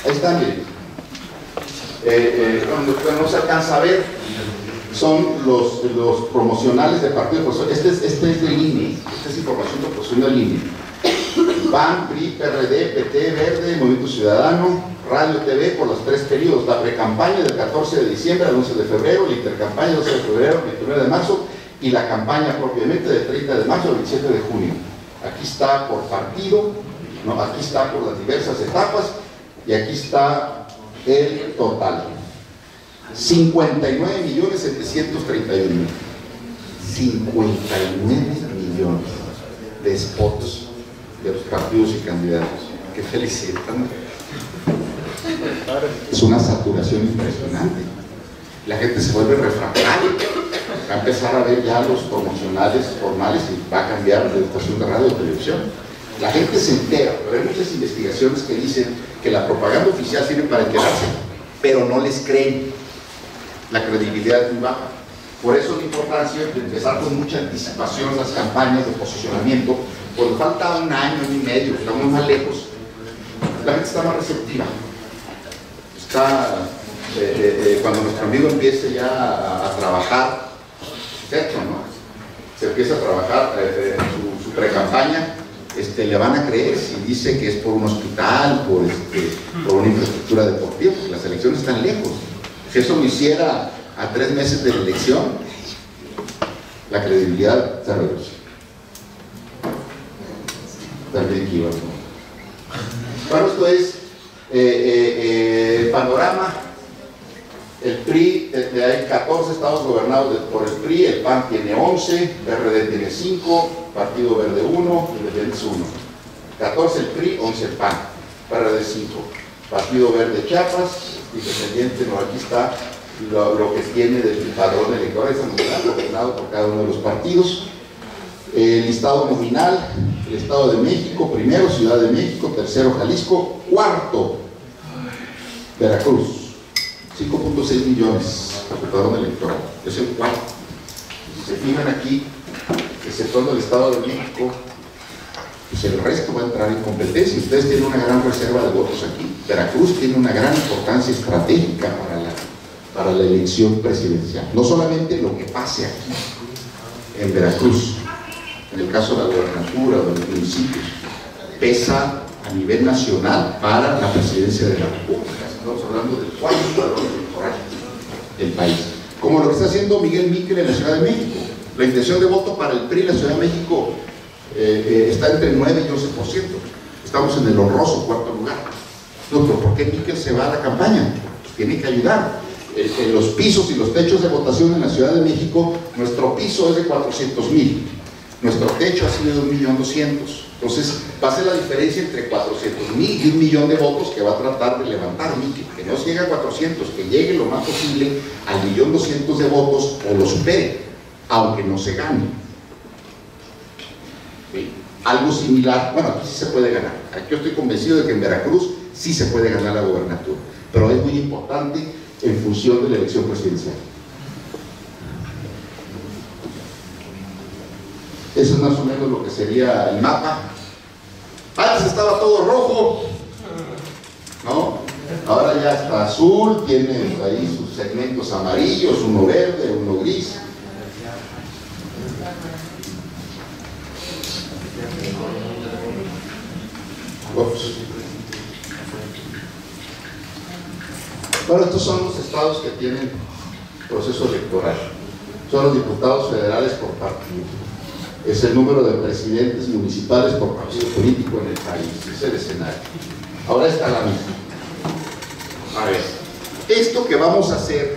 Ahí está, miren. Cuando no se alcanza a ver, son los promocionales de partidos. Este es del INE, esta es información de promoción del INE. PAN, PRI, PRD, PT, Verde, Movimiento Ciudadano, Radio, TV por los 3 periodos. La precampaña del 14 de diciembre al 11 de febrero, la intercampaña del 12 de febrero al 29 de marzo y la campaña propiamente del 30 de marzo al 27 de junio. Aquí está por partido, ¿no? Aquí está por las diversas etapas y aquí está el total. 59.731.000. 59 millones de spots de los partidos y candidatos. ¡Qué felicidad! Es una saturación impresionante. La gente se vuelve refractaria. Va a empezar a ver ya los promocionales formales y va a cambiar de estación de radio o televisión. La gente se entera, pero hay muchas investigaciones que dicen que la propaganda oficial sirve para enterarse, pero no les creen. La credibilidad es muy baja. Por eso la importancia de empezar con mucha anticipación las campañas de posicionamiento. Cuando falta un año y medio, estamos más lejos, la gente está más receptiva. Cuando nuestro amigo empiece ya a trabajar, ¿cierto, no? Se empieza a trabajar su pre-campaña, le van a creer si dice que es por un hospital, por una infraestructura deportiva, porque las elecciones están lejos. Si eso lo hiciera a 3 meses de la elección, la credibilidad se reduce. También aquí, bueno, esto es el panorama. El PRI, hay 14 estados gobernados por el PRI, el PAN tiene 11, PRD tiene 5, Partido Verde 1, Independientes 1. 14 el PRI, 11 el PAN, PRD 5. Partido Verde Chiapas, Independiente, no, aquí está lo que tiene del padrón electoral, gobernado por cada uno de los partidos. El listado nominal, el Estado de México, primero Ciudad de México, tercero Jalisco, cuarto Veracruz, 5.6 millones de padrón electoral, es el cuarto. Si se fijan aquí, exceptuando el Estado de México, pues el resto va a entrar en competencia. Ustedes tienen una gran reserva de votos aquí. Veracruz tiene una gran importancia estratégica para la elección presidencial. No solamente lo que pase aquí, en Veracruz, en el caso de la gobernatura o de los municipios, pesa a nivel nacional para la presidencia de la República. Estamos hablando del cuarto padrón electoral del país. Como lo que está haciendo Miguel Miquel en la Ciudad de México. La intención de voto para el PRI en la Ciudad de México está entre 9 y 11%. Estamos en el honroso cuarto lugar. No, pero ¿por qué Miquel se va a la campaña? Pues tiene que ayudar. En los pisos y los techos de votación en la Ciudad de México, nuestro piso es de 400,000. Nuestro techo ha sido de 1.200.000. Entonces, va a ser la diferencia entre 400,000 y 1.000.000 de votos que va a tratar de levantar Miquel. Que no llegue a 400, que llegue lo más posible al 1.200.000 de votos o lo supere, aunque no se gane. ¿Sí? Algo similar, bueno, aquí sí se puede ganar. Aquí yo estoy convencido de que en Veracruz sí se puede ganar la gobernatura, pero es muy importante en función de la elección presidencial. Eso es más o menos lo que sería el mapa. Antes estaba todo rojo, ¿no? Ahora ya está azul, tiene ahí sus segmentos amarillos, uno verde, uno gris. Ups. Bueno, estos son los estados que tienen proceso electoral. Son los diputados federales por partido. Es el número de presidentes municipales por partido político en el país. Es el escenario. Ahora está la misma. A ver, esto que vamos a hacer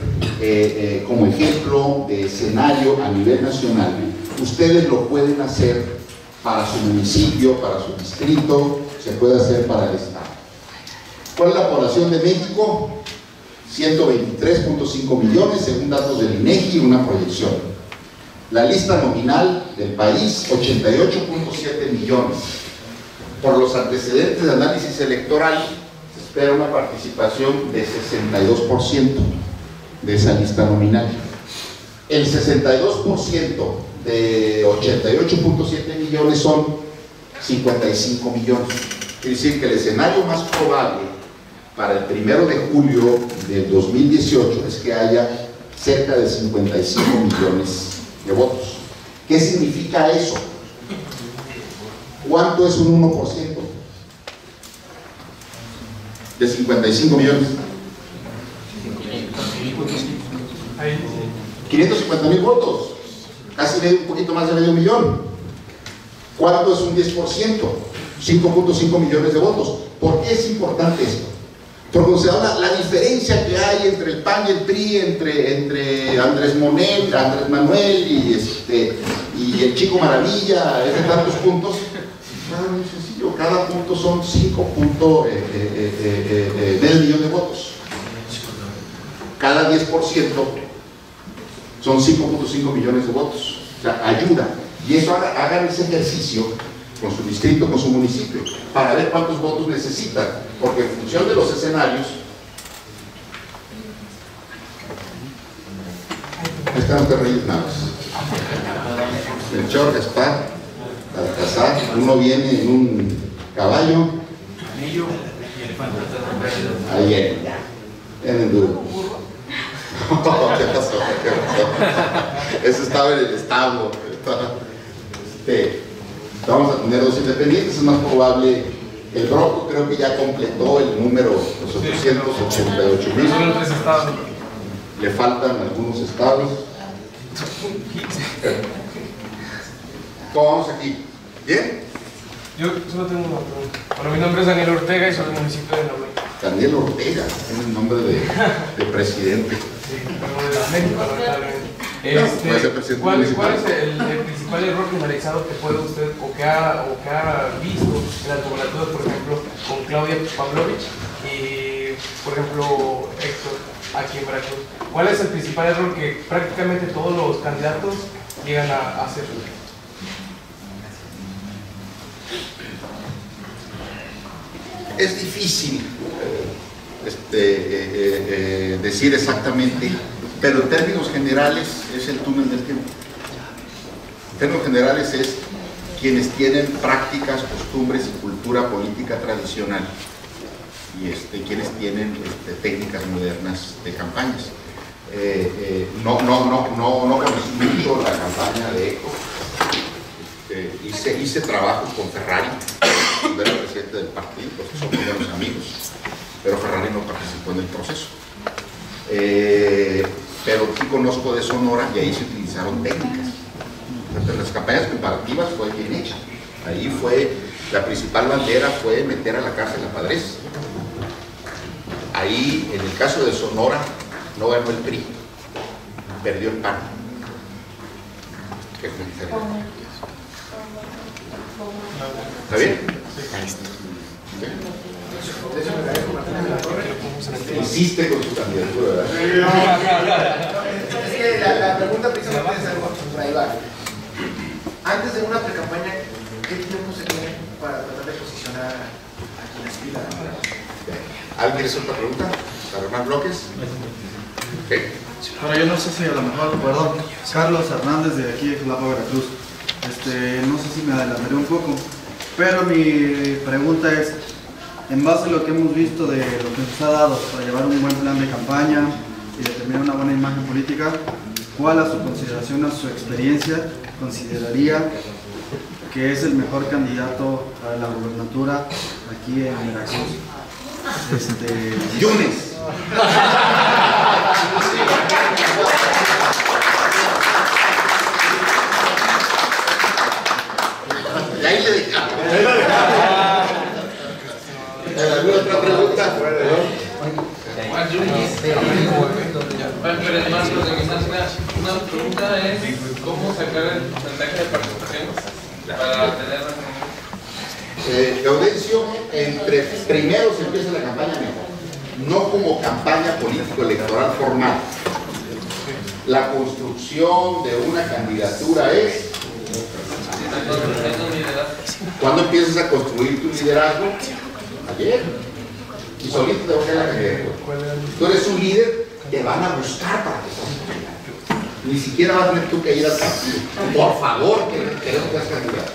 como ejemplo de escenario a nivel nacional, ustedes lo pueden hacer para su municipio, para su distrito, se puede hacer para el estado. ¿Cuál es la población de México? 123.5 millones según datos del INEGI, una proyección. La lista nominal del país, 88.7 millones. Por los antecedentes de análisis electoral, se espera una participación de 62% de esa lista nominal. El 62% de 88.7 millones son 55 millones. Quiere decir que el escenario más probable para el 1 de julio del 2018 es que haya cerca de 55 millones de votos. ¿Qué significa eso? ¿Cuánto es un 1% de 55 millones? 550,000 votos, casi un poquito más de medio millón. ¿Cuánto es un 10%? 5.5 millones de votos. ¿Por qué es importante esto? Porque se habla la diferencia que hay entre el PAN y el PRI, entre Andrés Manuel y el Chico Maravilla, es de tantos puntos. Claro, muy sencillo, cada punto son 5.9 millones de votos. Cada 10% son 5.5 millones de votos. O sea, ayuda. Y eso hagan ese ejercicio con su distrito, con su municipio, para ver cuántos votos necesitan, porque en función de los escenarios, ahí están los Reyes Magos. Melchor, Gaspar, Baltasar, uno viene en un caballo, ahí viene en duro. ¿Qué pasó? Eso estaba en el establo. Vamos a tener dos independientes, es más probable. El Broco creo que ya completó el número, los 888,000. Le faltan algunos estados. ¿Cómo vamos aquí? ¿Bien? Yo solo tengo una pregunta. Bueno, mi nombre es Daniel Ortega y soy del municipio de Nahuel. Daniel Ortega, tiene el nombre de presidente. Sí, pero de México, lamentablemente. ¿Cuál es el principal error generalizado que puede usted o que ha visto en las gobernaturas, por ejemplo, con Claudia Pavlovich y, por ejemplo, Héctor aquí en Veracruz? ¿Cuál es el principal error que prácticamente todos los candidatos llegan a hacer? Es difícil decir exactamente, pero en términos generales es el túnel del tiempo. En términos generales es quienes tienen prácticas, costumbres y cultura política tradicional y quienes tienen técnicas modernas de campañas. No conocí mucho la campaña de ECO. Hice trabajos con Ferrari, cuando era presidente del partido, pues son muy buenos amigos, pero Ferrari no participó en el proceso. Pero sí conozco de Sonora y ahí se utilizaron técnicas Las campañas comparativas fue bien hecha. Ahí fue, la principal bandera fue meter a la cárcel a Padres. Ahí, en el caso de Sonora, no ganó el PRI, perdió el PAN. ¿Está bien? Insiste con su candidatura, ¿verdad? Es que la pregunta precisamente es algo por ahí va. Antes de una pre-campaña, ¿qué tiempo se tiene para tratar de posicionar a quien aspira? ¿Alguien hace otra pregunta? ¿Para más bloques? Okay. Ahora yo no sé si a lo mejor, perdón, Carlos Hernández de aquí de Jalapa, Veracruz. No sé si me adelantaré un poco, pero mi pregunta es, en base a lo que hemos visto de lo que nos ha dado para llevar un buen plan de campaña y determinar una buena imagen política, ¿cuál a su consideración, a su experiencia, consideraría que es el mejor candidato a la gobernatura aquí en Veracruz? Yunes. Y ahí le dejamos. ¿Alguna otra pregunta? Pero además, una pregunta es ¿cómo sacar el porcentaje de participación para tener Gaudencio, entre primero se empieza la campaña mejor, no como campaña político-electoral formal. La construcción de una candidatura es ¿cuándo empiezas a construir tu liderazgo? Ayer. Y solito te va a quedar la candidatura. Tú eres un líder, te van a buscar para que seas candidato. Ni siquiera vas a tener tú que ir al partido. Por favor, que queremos que seas candidato.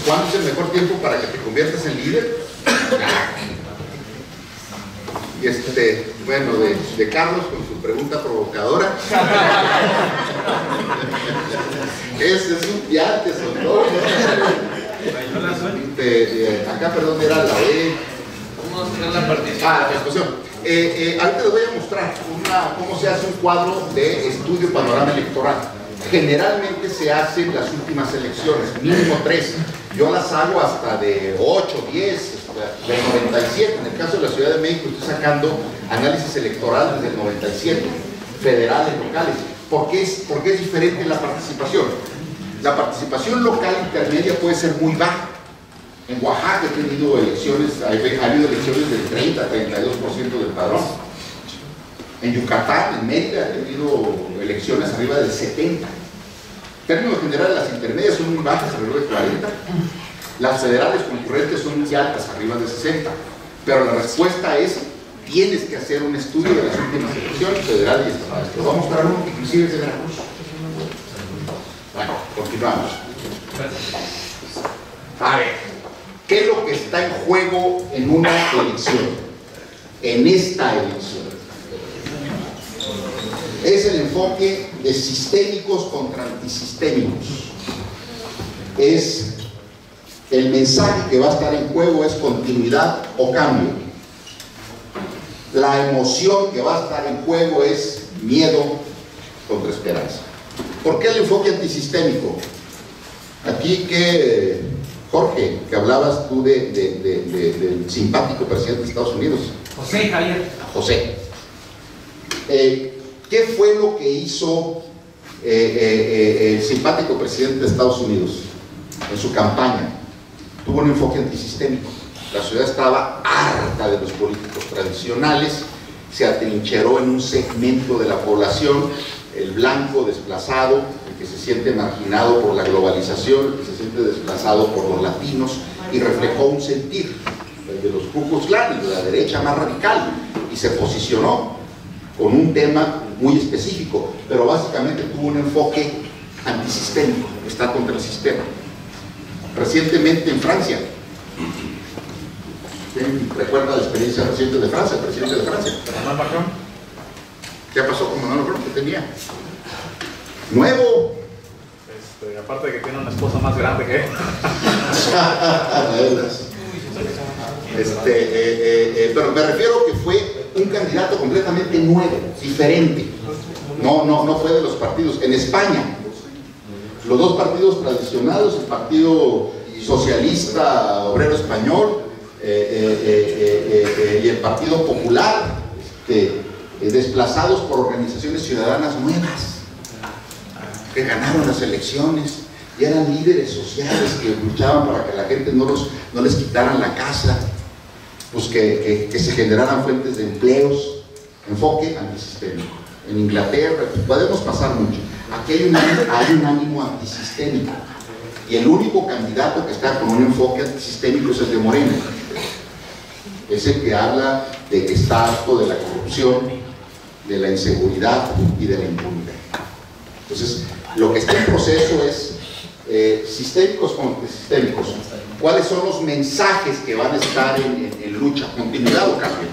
¿Cuándo es el mejor tiempo para que te conviertas en líder? Y bueno, de Carlos con su pregunta provocadora. Ese es un piante, son todos, ¿no? Acá, perdón, era la E. la participación? La participación. Ahorita les voy a mostrar cómo se hace un cuadro de estudio panorama electoral. Generalmente se hacen las últimas elecciones, mínimo 3. Yo las hago hasta de 8, 10, de 97. En el caso de la Ciudad de México estoy sacando análisis electoral desde el 97, federales, locales. ¿Por qué es diferente la participación? La participación local intermedia puede ser muy baja. En Oaxaca he tenido elecciones, ha habido elecciones del 30, 32% del padrón. En Yucatán, en Mérida, he tenido elecciones arriba del 70%. En términos generales, las intermedias son muy bajas, alrededor de 40%. Las federales concurrentes son muy altas, arriba de 60%. Pero la respuesta es, tienes que hacer un estudio de las últimas elecciones federales y estatales. Te voy a mostrar uno que inclusive es de Veracruz. Bueno, continuamos. A ver, ¿qué es lo que está en juego en una elección? En esta elección. Es el enfoque de sistémicos contra antisistémicos. Es el mensaje que va a estar en juego es continuidad o cambio. La emoción que va a estar en juego es miedo contra esperanza. ¿Por qué el enfoque antisistémico? Aquí que Jorge, que hablabas tú del simpático presidente de Estados Unidos. José Javier. José. ¿Qué fue lo que hizo el simpático presidente de Estados Unidos en su campaña? Tuvo un enfoque antisistémico. La ciudad estaba harta de los políticos tradicionales, se atrincheró en un segmento de la población, el blanco desplazado, el que se siente marginado por la globalización, el que se siente desplazado por los latinos, y reflejó un sentir, el de los Ku Klux Klan, de la derecha más radical, y se posicionó con un tema muy específico, pero básicamente tuvo un enfoque antisistémico, está contra el sistema. Recientemente en Francia, ¿quién recuerda la experiencia reciente de Francia, el presidente de Francia? Emmanuel Macron. ¿Qué pasó con Emmanuel Macron? ¿Qué tenía? ¡Nuevo! Aparte de que tiene una esposa más grande que él. Pero me refiero que fue un candidato completamente nuevo, diferente. No fue de los partidos. En España, Los dos partidos tradicionales, el Partido Socialista Obrero Español y el Partido Popular, desplazados por organizaciones ciudadanas nuevas que ganaron las elecciones y eran líderes sociales que luchaban para que la gente no les quitaran la casa, pues que se generaran fuentes de empleos, enfoque antisistémico. En Inglaterra, podemos pasar mucho. Aquí hay un ánimo antisistémico y el único candidato que está con un enfoque antisistémico es el de Morena. Es el que habla de que está harto de la corrupción, de la inseguridad y de la impunidad. Entonces, lo que está en proceso es sistémicos como antisistémicos. ¿Cuáles son los mensajes que van a estar en lucha? ¿Continuidad o cambio?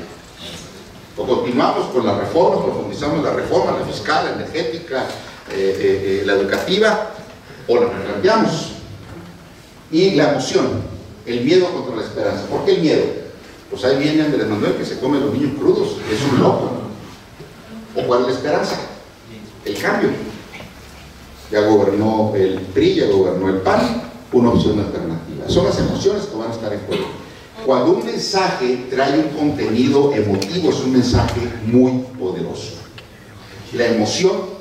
O continuamos con la reforma, profundizamos la reforma, la fiscal, la energética, la educativa, o la replanteamos. Y la emoción, el miedo contra la esperanza. ¿Por qué el miedo? Pues ahí viene Andrés Manuel que se come los niños crudos, es un loco. ¿O cuál es la esperanza? El cambio. Ya gobernó el PRI, ya gobernó el PAN, una opción alternativa. Son las emociones que van a estar en juego. Cuando un mensaje trae un contenido emotivo, es un mensaje muy poderoso. La emoción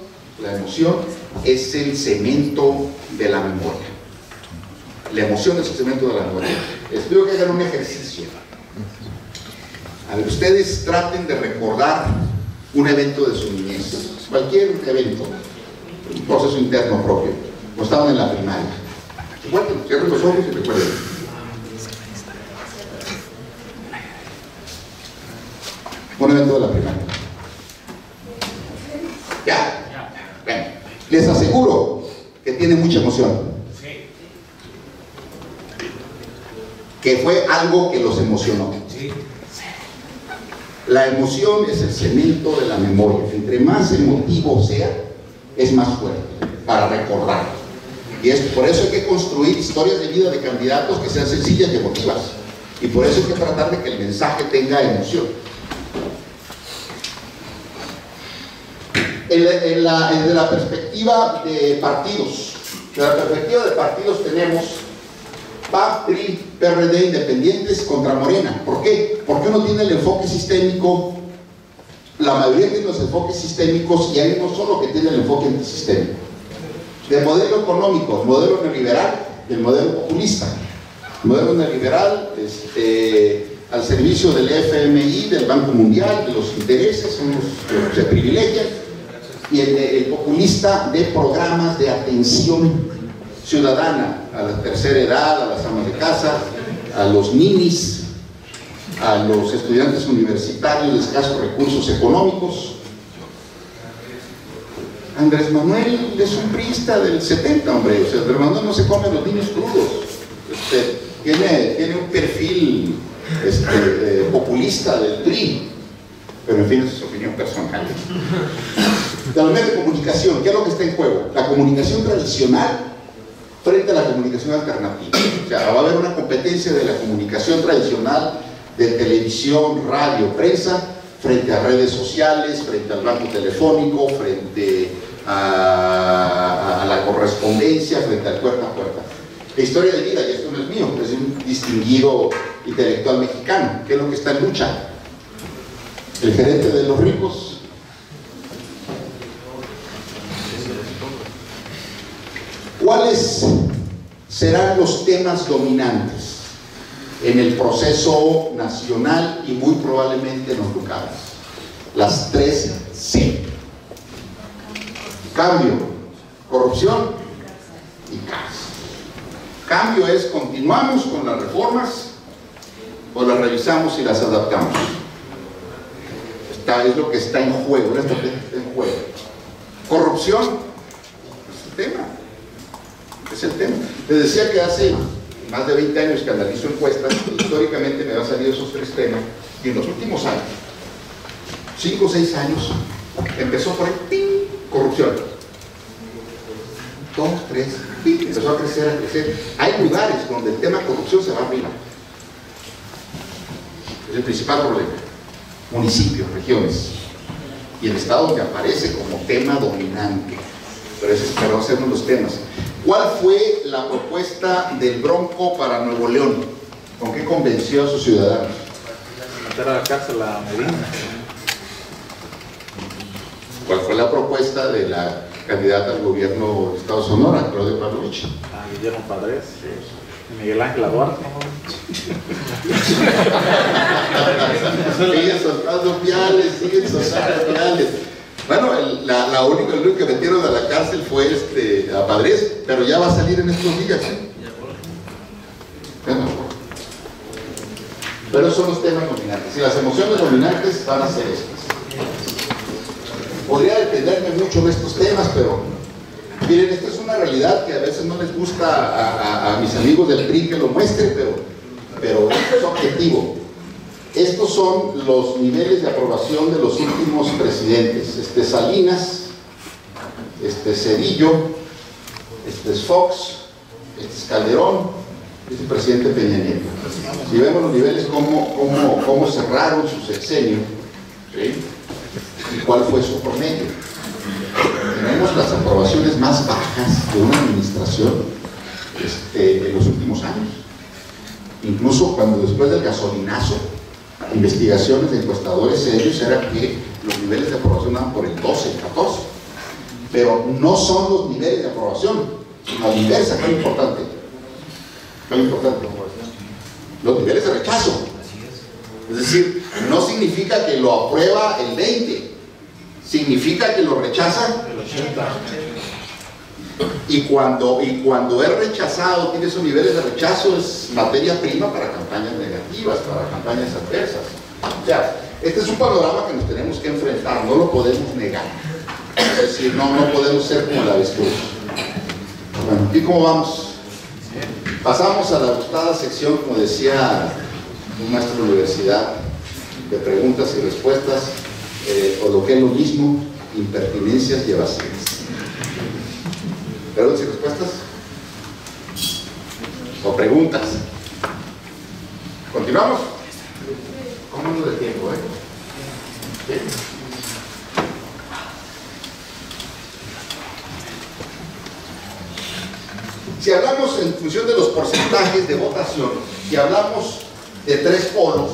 es el cemento de la memoria. La emoción es el cemento de la memoria. Les pido que hagan un ejercicio. A ver, ustedes traten de recordar un evento de su niñez, cualquier evento, un proceso interno propio, como estaban en la primaria. Recuerden, cierren los ojos y recuerden. Un evento de la primaria. Ya. Bueno, les aseguro que tiene mucha emoción. Que fue algo que los emocionó. La emoción es el cemento de la memoria. Entre más emotivo sea, es más fuerte para recordar. Y por eso hay que construir historias de vida de candidatos que sean sencillas y emotivas. Y por eso hay que tratar de que el mensaje tenga emoción. Desde la perspectiva de partidos, tenemos PAN, PRI, PRD, independientes contra Morena. ¿Por qué? Porque uno tiene el enfoque sistémico, la mayoría tiene los enfoques sistémicos y hay uno solo que tiene el enfoque antisistémico. Del modelo económico, el modelo neoliberal y el modelo populista. El modelo neoliberal al servicio del FMI, del Banco Mundial, de los intereses, son los que se privilegian. Y el populista de programas de atención ciudadana a la tercera edad, a las amas de casa, a los ninis, a los estudiantes universitarios de escasos recursos económicos. Andrés Manuel es un priista del 70, hombre. O sea, Andrés Manuel no se come los niños crudos. Tiene un perfil populista del PRI, pero en fin, esa es su opinión personal. De los medios de comunicación, ¿qué es lo que está en juego? La comunicación tradicional frente a la comunicación alternativa. O sea, va a haber una competencia de la comunicación tradicional, de televisión, radio, prensa, frente a redes sociales, frente al banco telefónico, frente a la correspondencia, frente al puerta a puerta. La historia de vida, y esto no es mío, es un distinguido intelectual mexicano. ¿Qué es lo que está en lucha? El gerente de los ricos. ¿Cuáles serán los temas dominantes en el proceso nacional y muy probablemente en los locales? Las 3 C. Cambio, corrupción y caos. Cambio es: continuamos con las reformas o las revisamos y las adaptamos. Es lo que está en juego, está en juego. Corrupción es el tema. Les decía que hace más de 20 años que analizo encuestas, históricamente me han salido esos 3 temas, y en los últimos años, 5 o 6 años, empezó por ahí, ¡ping!, corrupción. 2, 3, ¡ping!, empezó a crecer. Hay lugares donde el tema corrupción se va arriba. Es el principal problema. Municipios, regiones. Y el Estado que aparece como tema dominante. Pero ese es para hacernos los temas. ¿Cuál fue la propuesta del Bronco para Nuevo León? ¿Con qué convenció a sus ciudadanos? Meter a la cárcel a Medina. ¿Cuál fue la propuesta de la candidata al gobierno de Estado de Sonora, Claudia Pavlovich? A Guillermo Padres. Miguel Ángel Duarte. Siguen soltando piales, siguen soltando piales. Bueno, el único que metieron a la cárcel fue a Padres, pero ya va a salir en estos días. Bueno, pero son los temas dominantes. Y las emociones dominantes van a ser estas. Podría detenderme mucho de estos temas, pero miren, esta es una realidad que a veces no les gusta a mis amigos del PRI que lo muestre, pero esto es objetivo. Estos son los niveles de aprobación de los últimos presidentes. Salinas, Cedillo, es Fox, es Calderón, es el presidente Peña Nieto. Si vemos los niveles, cómo cerraron su sexenio, ¿sí? Y cuál fue su promedio. Tenemos las aprobaciones más bajas de una administración en los últimos años. Incluso cuando después del gasolinazo, investigaciones de encuestadores serios era que los niveles de aprobación eran por el 12, el 14. Pero no son los niveles de aprobación, sino la inversa, que es importante. ¿Qué es importante? Los niveles de rechazo. Es decir, no significa que lo aprueba el 20, significa que lo rechaza El 80. y cuando es rechazado, tiene esos niveles de rechazo, es materia prima para campañas negativas, para campañas adversas. O sea, este es un panorama que nos tenemos que enfrentar, no lo podemos negar. Es decir, no podemos ser como la avestruz. Bueno, ¿y cómo vamos? Pasamos a la gustada sección, como decía un maestro de la universidad, de preguntas y respuestas, o lo que es lo mismo, impertinencias y evasivas. ¿Preguntas y respuestas? ¿O preguntas? ¿Continuamos? ¿Cómo ando de tiempo, ¿Sí? Si hablamos en función de los porcentajes de votación, si hablamos de 3 polos,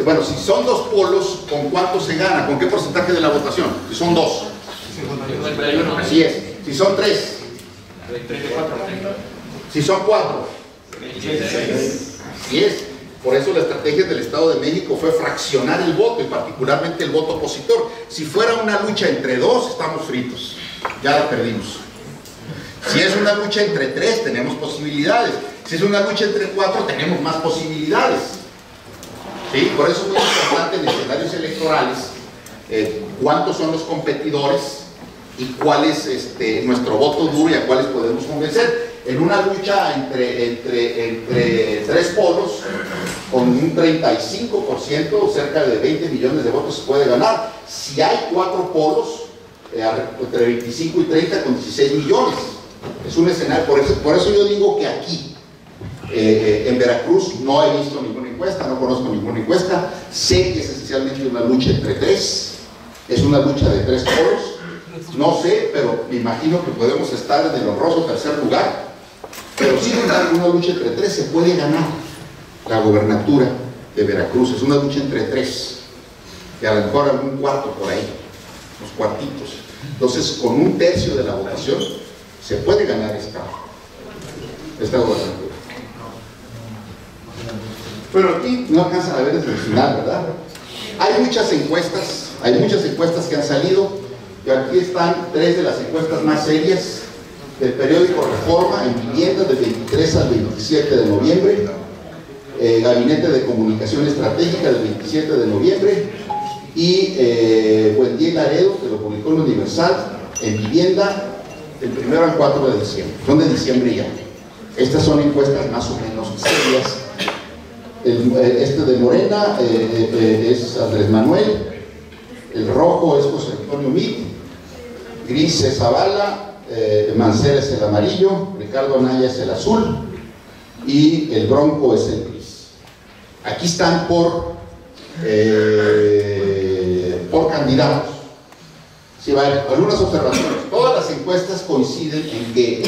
bueno, si son 2 polos, ¿con cuánto se gana? ¿Con qué porcentaje de la votación? Si son 2. 51. Así es. Si son 3. 34. Si son 4. 26. Así es. Por eso la estrategia del Estado de México fue fraccionar el voto, y particularmente el voto opositor. Si fuera una lucha entre 2, estamos fritos. Ya la perdimos. Si es una lucha entre 3, tenemos posibilidades. Si es una lucha entre 4, tenemos más posibilidades. ¿Sí? Por eso es muy importante en escenarios electorales cuántos son los competidores y cuál es nuestro voto duro y a cuáles podemos convencer. En una lucha entre 3 polos, con un 35%, cerca de 20 millones de votos se puede ganar. Si hay 4 polos, entre 25 y 30, con 16 millones. Es un escenario, por eso yo digo que aquí, en Veracruz, no he visto ninguna encuesta, no conozco ninguna encuesta, sé que es esencialmente una lucha entre 3, es una lucha de 3 polos, no sé, pero me imagino que podemos estar en el honroso 3er lugar, pero sin embargo una lucha entre 3 se puede ganar la gobernatura de Veracruz, es una lucha entre 3, y a lo mejor algún cuarto por ahí, unos cuartitos. Entonces, con un tercio de la votación se puede ganar esta gobernatura. Bueno, aquí no alcanzan a ver desde el final, ¿verdad? Hay muchas encuestas que han salido, y aquí están 3 de las encuestas más serias del periódico Reforma en Vivienda, del 23 al 27 de noviembre, Gabinete de Comunicación Estratégica del 27 de noviembre, y Buendía y Laredo, que lo publicó en Universal, en Vivienda, del 1 al 4 de diciembre. Son de diciembre ya. Estas son encuestas más o menos serias. De Morena es Andrés Manuel, el rojo es José Antonio Meade, gris es Zavala, Mancera es el amarillo, Ricardo Anaya es el azul y el bronco es el gris. Aquí están por candidatos. Sí, vale, algunas observaciones. Todas las encuestas coinciden en que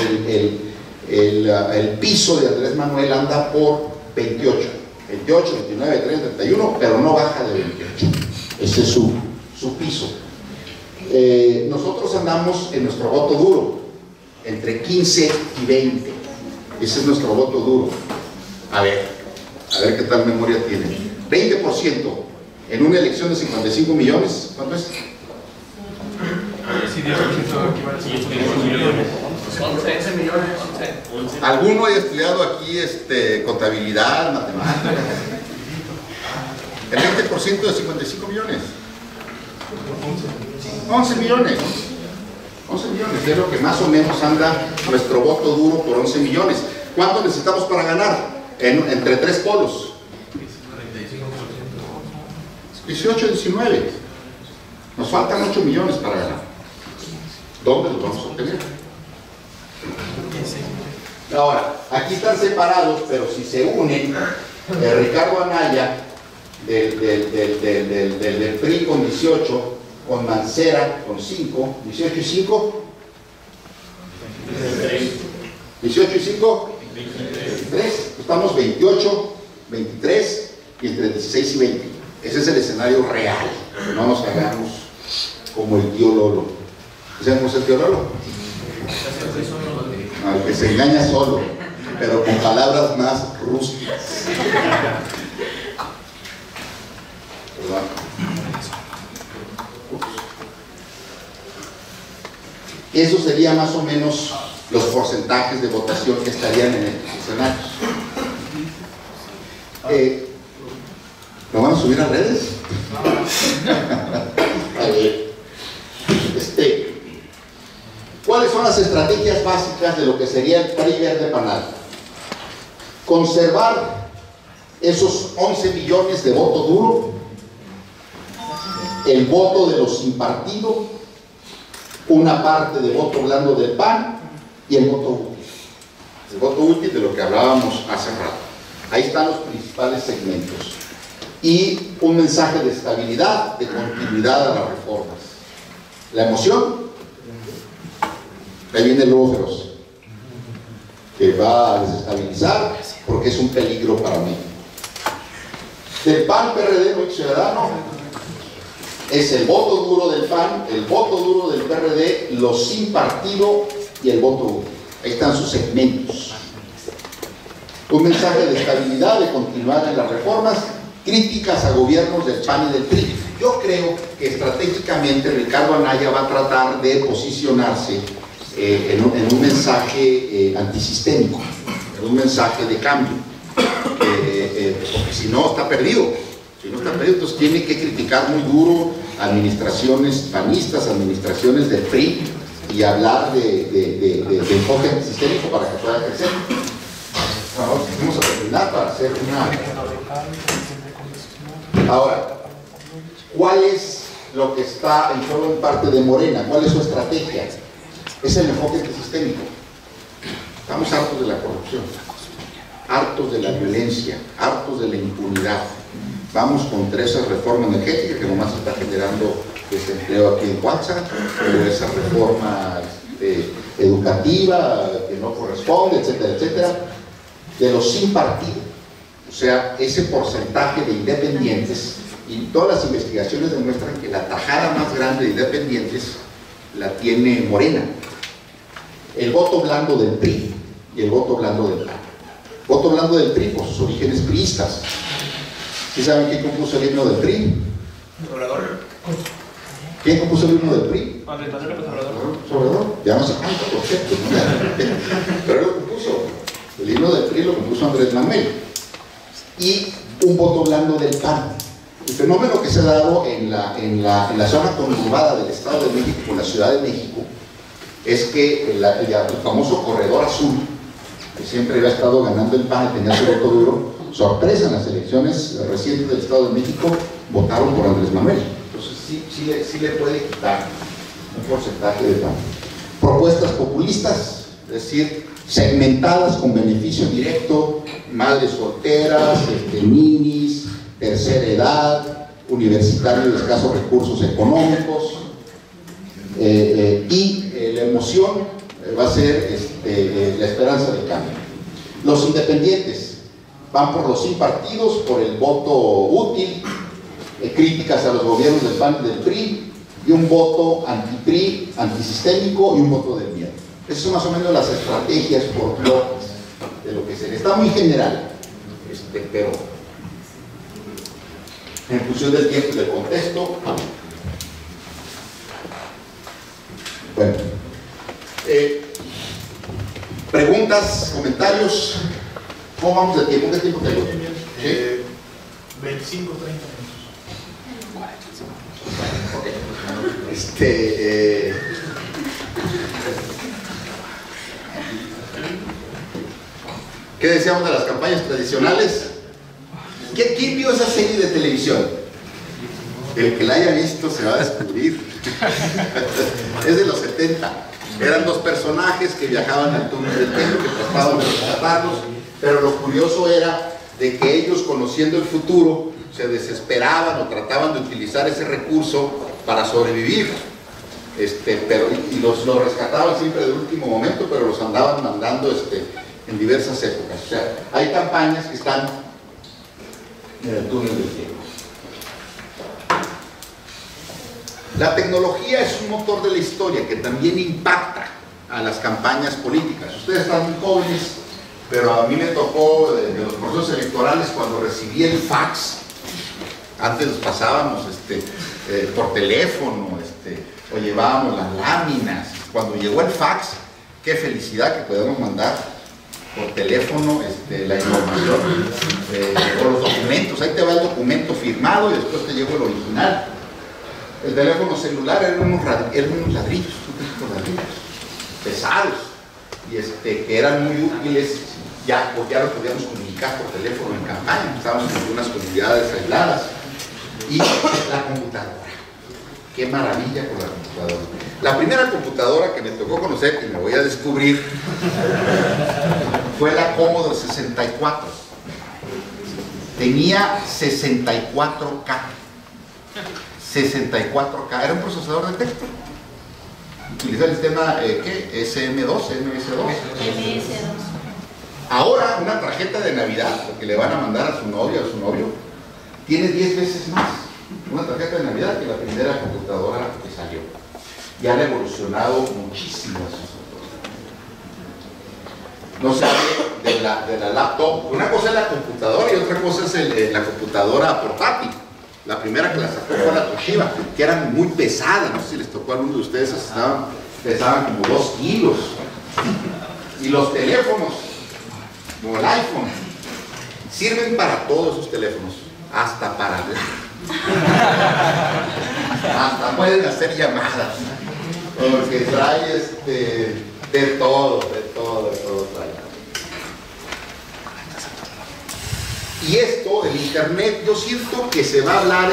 el piso de Andrés Manuel anda por 28, 29, 30, 31, pero no baja de 28. Ese es su piso. Nosotros andamos en nuestro voto duro entre 15 y 20. Ese es nuestro voto duro. A ver qué tal memoria tiene. 20% en una elección de 55 millones. ¿Cuánto es? Sí, 10% equivale a 55 millones. 11 millones. ¿Alguno haya estudiado aquí contabilidad, matemáticas? El 20% de 55 millones. 11 millones. 11 millones, es lo que más o menos anda nuestro voto duro por 11 millones. ¿Cuánto necesitamos para ganar? Entre tres polos. 18, 19. Nos faltan 8 millones para ganar. ¿Dónde los vamos a obtener? Ahora, aquí están separados, pero si se unen, Ricardo Anaya del PRI con 18, con Mancera con 5, 18 y 5, 18 y 5, 23, estamos 28, 23 y entre 16 y 20. Ese es el escenario real, no nos hagamos como el tío Lolo. ¿Saben cómo es el tío Lolo? El que se engaña solo, pero con palabras más rústicas. Eso sería más o menos los porcentajes de votación que estarían en estos escenarios. ¿Lo van a subir a redes? A ver. ¿Cuáles son las estrategias básicas de lo que sería el PRI verde panal? Conservar esos 11 millones de voto duro, el voto de los sin partido, una parte de voto blando del PAN y el voto útil. El voto útil de lo que hablábamos hace rato. Ahí están los principales segmentos. Y un mensaje de estabilidad, de continuidad a las reformas. La emoción, ahí viene el lobo feroz, que va a desestabilizar porque es un peligro para mí. Del PAN, PRD, Movimiento Ciudadano, es el voto duro del PAN, el voto duro del PRD, los sin partido y el voto útil. Ahí están sus segmentos. Un mensaje de estabilidad, de continuar en las reformas, críticas a gobiernos del PAN y del PRI. Yo creo que estratégicamente Ricardo Anaya va a tratar de posicionarse en un mensaje antisistémico, en un mensaje de cambio, porque si no está perdido. Si no está perdido, entonces tiene que criticar muy duro administraciones panistas, administraciones del PRI y hablar de enfoque sistémico para que pueda crecer. Vamos a terminar para hacer una... Ahora, ¿cuál es lo que está en solo en parte de Morena? ¿Cuál es su estrategia? Es el enfoque sistémico. Estamos hartos de la corrupción, hartos de la violencia, hartos de la impunidad. Vamos contra esa reforma energética que nomás está generando desempleo aquí en WhatsApp, pero esa reforma educativa que no corresponde, etcétera, etcétera, de los sin partido. O sea, ese porcentaje de independientes, y todas las investigaciones demuestran que la tajada más grande de independientes la tiene Morena. El voto blando del PRI y el voto blando del PAN. Voto blando del PRI por sus orígenes priistas. ¿Sí saben quién compuso el himno del PRI? Obrador. ¿Quién compuso el himno del PRI? Obrador. Ya no se canta, por cierto. Pero él lo compuso. El himno del PRI lo compuso Andrés Manuel. Y un voto blando del PAN. El fenómeno que se ha dado en la zona conurbada del Estado de México con la Ciudad de México es que el famoso corredor azul, que siempre había estado ganando el PAN y tenía su voto duro, sorpresa en las elecciones recientes del Estado de México, votaron por Andrés Manuel. Entonces sí le puede quitar un porcentaje de PAN. Propuestas populistas, es decir, segmentadas con beneficio directo, madres solteras, ninis, tercera edad, universitarios de escasos recursos económicos, y la emoción va a ser la esperanza del cambio. Los independientes van por los sin partidos, por el voto útil, críticas a los gobiernos del PAN y del PRI, y un voto anti-PRI, antisistémico y un voto del miedo. Esas son más o menos las estrategias por bloques de lo que se le está muy general, pero en función del tiempo y del contexto. Bueno, preguntas, comentarios. ¿Cómo vamos de tiempo? ¿Qué tiempo tengo? 25, 30 minutos. ¿Qué decíamos de las campañas tradicionales? ¿Quién vio esa serie de televisión? El que la haya visto se va a descubrir. Es de los 70. Eran dos personajes que viajaban al túnel del tiempo, que trataban de rescatarlos, pero lo curioso era de que ellos, conociendo el futuro, se desesperaban o trataban de utilizar ese recurso para sobrevivir. Y los rescataban siempre de último momento, pero los andaban mandando en diversas épocas. O sea, hay campañas que están en el túnel del tiempo. La tecnología es un motor de la historia que también impacta a las campañas políticas. Ustedes están muy jóvenes, pero a mí me tocó de los procesos electorales cuando recibí el fax. Antes los pasábamos por teléfono, o llevábamos las láminas. Cuando llegó el fax, qué felicidad que podemos mandar por teléfono la información o los documentos. Ahí te va el documento firmado y después te llegó el original. El teléfono celular eran unos ladrillos, pesados, y que eran muy útiles. Ya nos podíamos comunicar por teléfono en campaña, estábamos en algunas comunidades aisladas. Y la computadora, qué maravilla con la computadora. La primera computadora que me tocó conocer, y me voy a descubrir, fue la Commodore 64. Tenía 64K. 64K, era un procesador de texto. Utilizaba el sistema SM2, MS2. Ahora, una tarjeta de Navidad, que le van a mandar a su novia o a su novio, tiene 10 veces más una tarjeta de Navidad que la primera computadora que salió. Ya han evolucionado muchísimo. No se habla de la laptop. Una cosa es la computadora y otra cosa es la computadora portátil. La primera que la sacó fue la Toshiba, que era muy pesada. No sé si les tocó a alguno de ustedes, pesaban como 2 kilos. Y los teléfonos, como el iPhone, sirven para todos esos teléfonos, hasta para hablar. Hasta pueden hacer llamadas, porque trae de todo trae. Y esto, el internet, yo siento que se va a hablar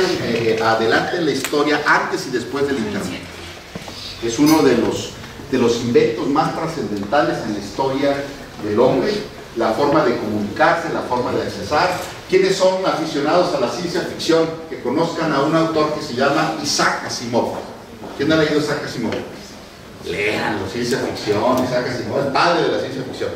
adelante en la historia, antes y después del internet. Es uno de los inventos más trascendentales en la historia del hombre, la forma de comunicarse, la forma de accesar. ¿Quiénes son aficionados a la ciencia ficción que conozcan a un autor que se llama Isaac Asimov? ¿Quién ha leído Isaac Asimov? Léanlo, ciencia ficción, Isaac Asimov, el padre de la ciencia ficción.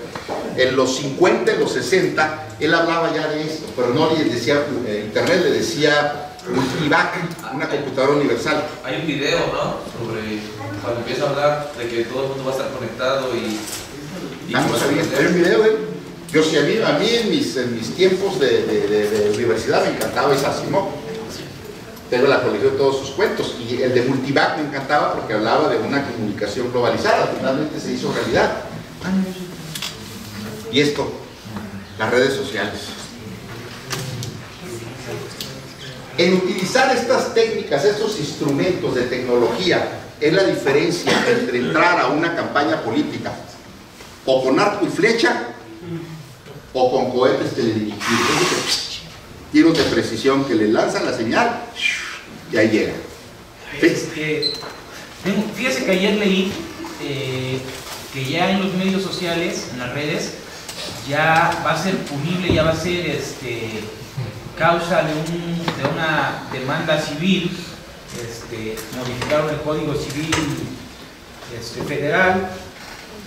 En los 50, en los 60, él hablaba ya de esto, pero no le decía, internet le decía multivac, una computadora universal. Hay un video, ¿no? Sobre cuando empieza a hablar de que todo el mundo va a estar conectado y no sabía, hay un video de él. Yo sí, a mí en mis tiempos de universidad me encantaba ese Asimov. Tengo la colección de todos sus cuentos, y el de Multivac me encantaba porque hablaba de una comunicación globalizada. Finalmente se hizo realidad. Y esto, las redes sociales. En utilizar estas técnicas, estos instrumentos de tecnología, es la diferencia entre entrar a una campaña política o con arco y flecha o con cohetes teledirigidos, tiros de precisión que le lanzan la señal y ahí llega. Fíjese que ayer leí que ya en los medios sociales, en las redes, ya va a ser punible, ya va a ser causa de una demanda civil. Modificaron el Código Civil federal,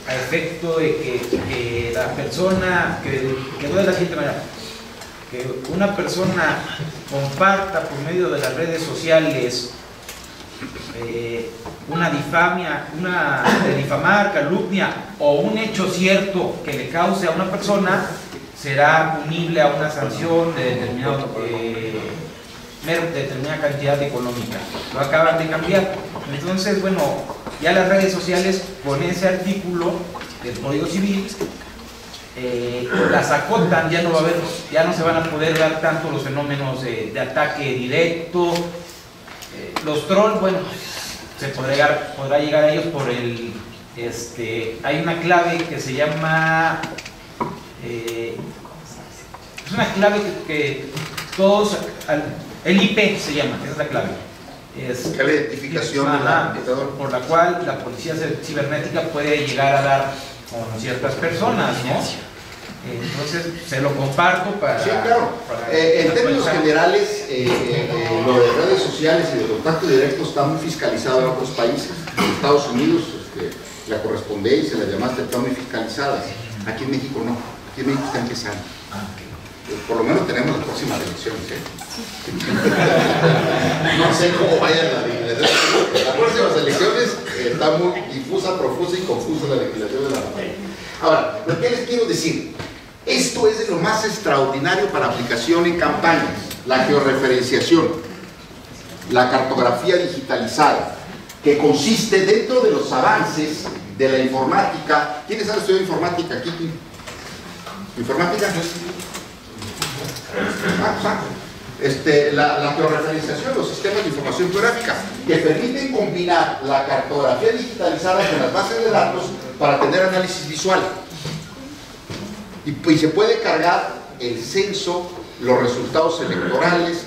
a efecto de que la persona, que quedó de la siguiente manera, que una persona comparta por medio de las redes sociales difamar, calumnia o un hecho cierto que le cause a una persona, será punible a una sanción de determinada cantidad económica. Lo acaban de cambiar. Entonces, bueno, ya las redes sociales con ese artículo del Código Civil las acotan, ya no se van a poder dar tanto los fenómenos de ataque directo. Los trolls, bueno, se podrá llegar a ellos por hay una clave que se llama es una clave que todos, el IP se llama, esa es la clave. Es la identificación por la cual la policía cibernética puede llegar a dar con ciertas personas, ¿no? Entonces se lo comparto para... Sí, claro. En términos generales, lo de redes sociales y de contacto directo está muy fiscalizado en otros países. En Estados Unidos, la correspondencia, las llamadas están muy fiscalizadas. Aquí en México no. Aquí en México está empezando. Por lo menos tenemos las próximas elecciones. No sé cómo vayan las legislaciones. Las próximas elecciones está muy difusa, profusa y confusa la legislación de la materia. Ahora, lo que les quiero decir, esto es de lo más extraordinario para aplicación en campañas: la georreferenciación, la cartografía digitalizada, que consiste dentro de los avances de la informática. ¿Quiénes han estudiado informática aquí? ¿Informática? La georreferenciación, los sistemas de información geográfica, que permiten combinar la cartografía digitalizada con las bases de datos para tener análisis visual. Y se puede cargar el censo, los resultados electorales,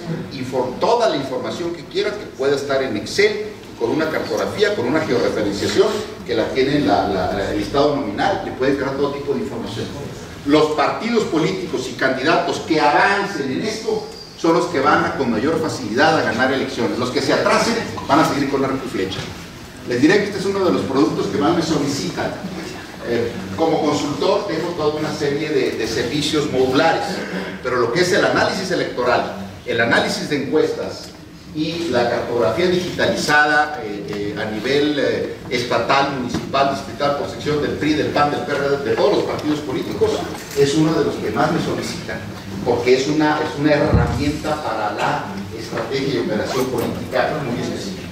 toda la información que quiera, que pueda estar en Excel, con una cartografía, con una georreferenciación, que la tiene el listado nominal, le puede cargar todo tipo de información. Los partidos políticos y candidatos que avancen en esto son los que van con mayor facilidad a ganar elecciones. Los que se atrasen van a seguir con arco y flecha. Les diré que este es uno de los productos que más me solicitan. Como consultor tengo toda una serie de servicios modulares, pero lo que es el análisis electoral, el análisis de encuestas y la cartografía digitalizada a nivel estatal, municipal, distrital, por sección del PRI, del PAN, del PRD, de todos los partidos políticos, es uno de los que más me solicitan, porque es una herramienta para la estrategia y operación política muy específica.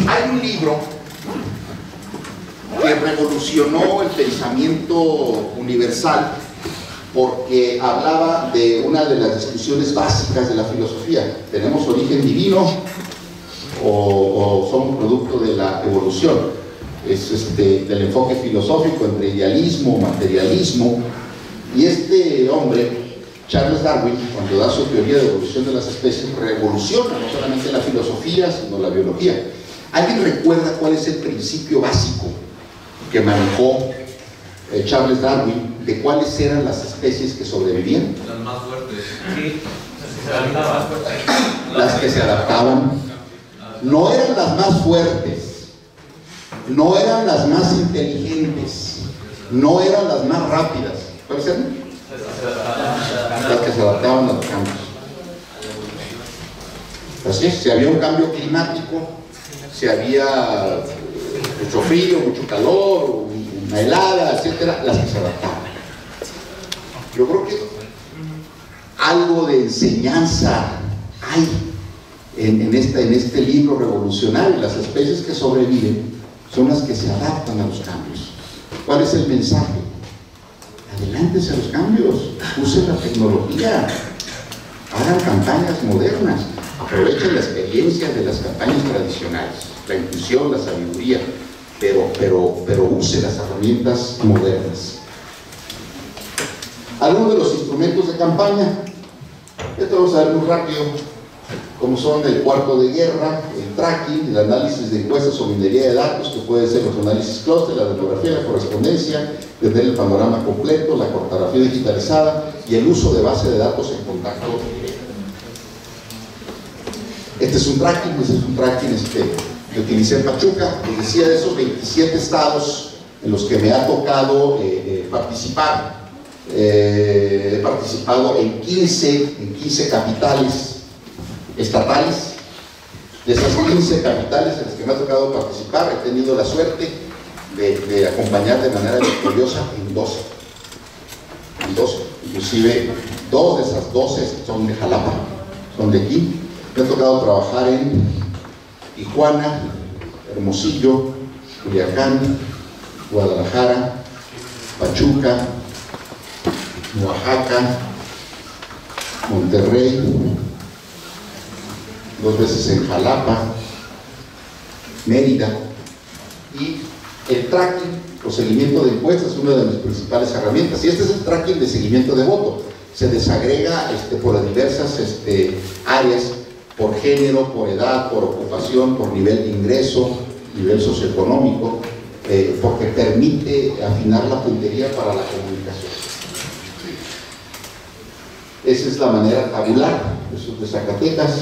Hay un libro que revolucionó el pensamiento universal porque hablaba de una de las discusiones básicas de la filosofía: ¿tenemos origen divino o somos producto de la evolución? Es del enfoque filosófico entre idealismo, materialismo. Y este hombre, Charles Darwin, cuando da su teoría de evolución de las especies, revoluciona no solamente la filosofía, sino la biología. ¿Alguien recuerda cuál es el principio básico que manejó Charles Darwin de cuáles eran las especies que sobrevivían? Las más fuertes. Sí. Las que se adaptaban. No eran las más fuertes, no eran las más inteligentes, no eran las más rápidas. ¿Cuáles eran? Las que se adaptaban a los cambios. Así es, si había un cambio climático, si había mucho frío, mucho calor, una helada, etcétera, las que se adaptaban. Yo creo que algo de enseñanza hay en este libro revolucionario. Las especies que sobreviven son las que se adaptan a los cambios. ¿Cuál es el mensaje? Adelántense a los cambios, usen la tecnología, hagan campañas modernas, aprovechen la experiencia de las campañas tradicionales, la intuición, la sabiduría, pero use las herramientas modernas. Algunos de los instrumentos de campaña, esto vamos a ver muy rápido, como son el cuarto de guerra, el tracking, el análisis de encuestas o minería de datos, que puede ser los análisis clúster, la demografía, la correspondencia, tener el panorama completo, la cartografía digitalizada y el uso de base de datos en contacto directo. Este es un tracking, que utilicé en Pachuca. Les decía, de esos 27 estados en los que me ha tocado participar, he participado en 15 capitales estatales. De esas 15 capitales en las que me ha tocado participar, he tenido la suerte de acompañar de manera victoriosa en 12. Inclusive 2 de esas 12 son de Jalapa, son de aquí. Me ha tocado trabajar en Tijuana, Hermosillo, Culiacán, Guadalajara, Pachuca, Oaxaca, Monterrey, 2 veces en Jalapa, Mérida. Y el tracking o seguimiento de encuestas es una de mis principales herramientas. Y este es el tracking de seguimiento de voto. Se desagrega por las diversas áreas, por género, por edad, por ocupación, por nivel de ingreso, nivel socioeconómico, porque permite afinar la puntería para la comunicación. Esa es la manera tabular, eso es de Zacatecas.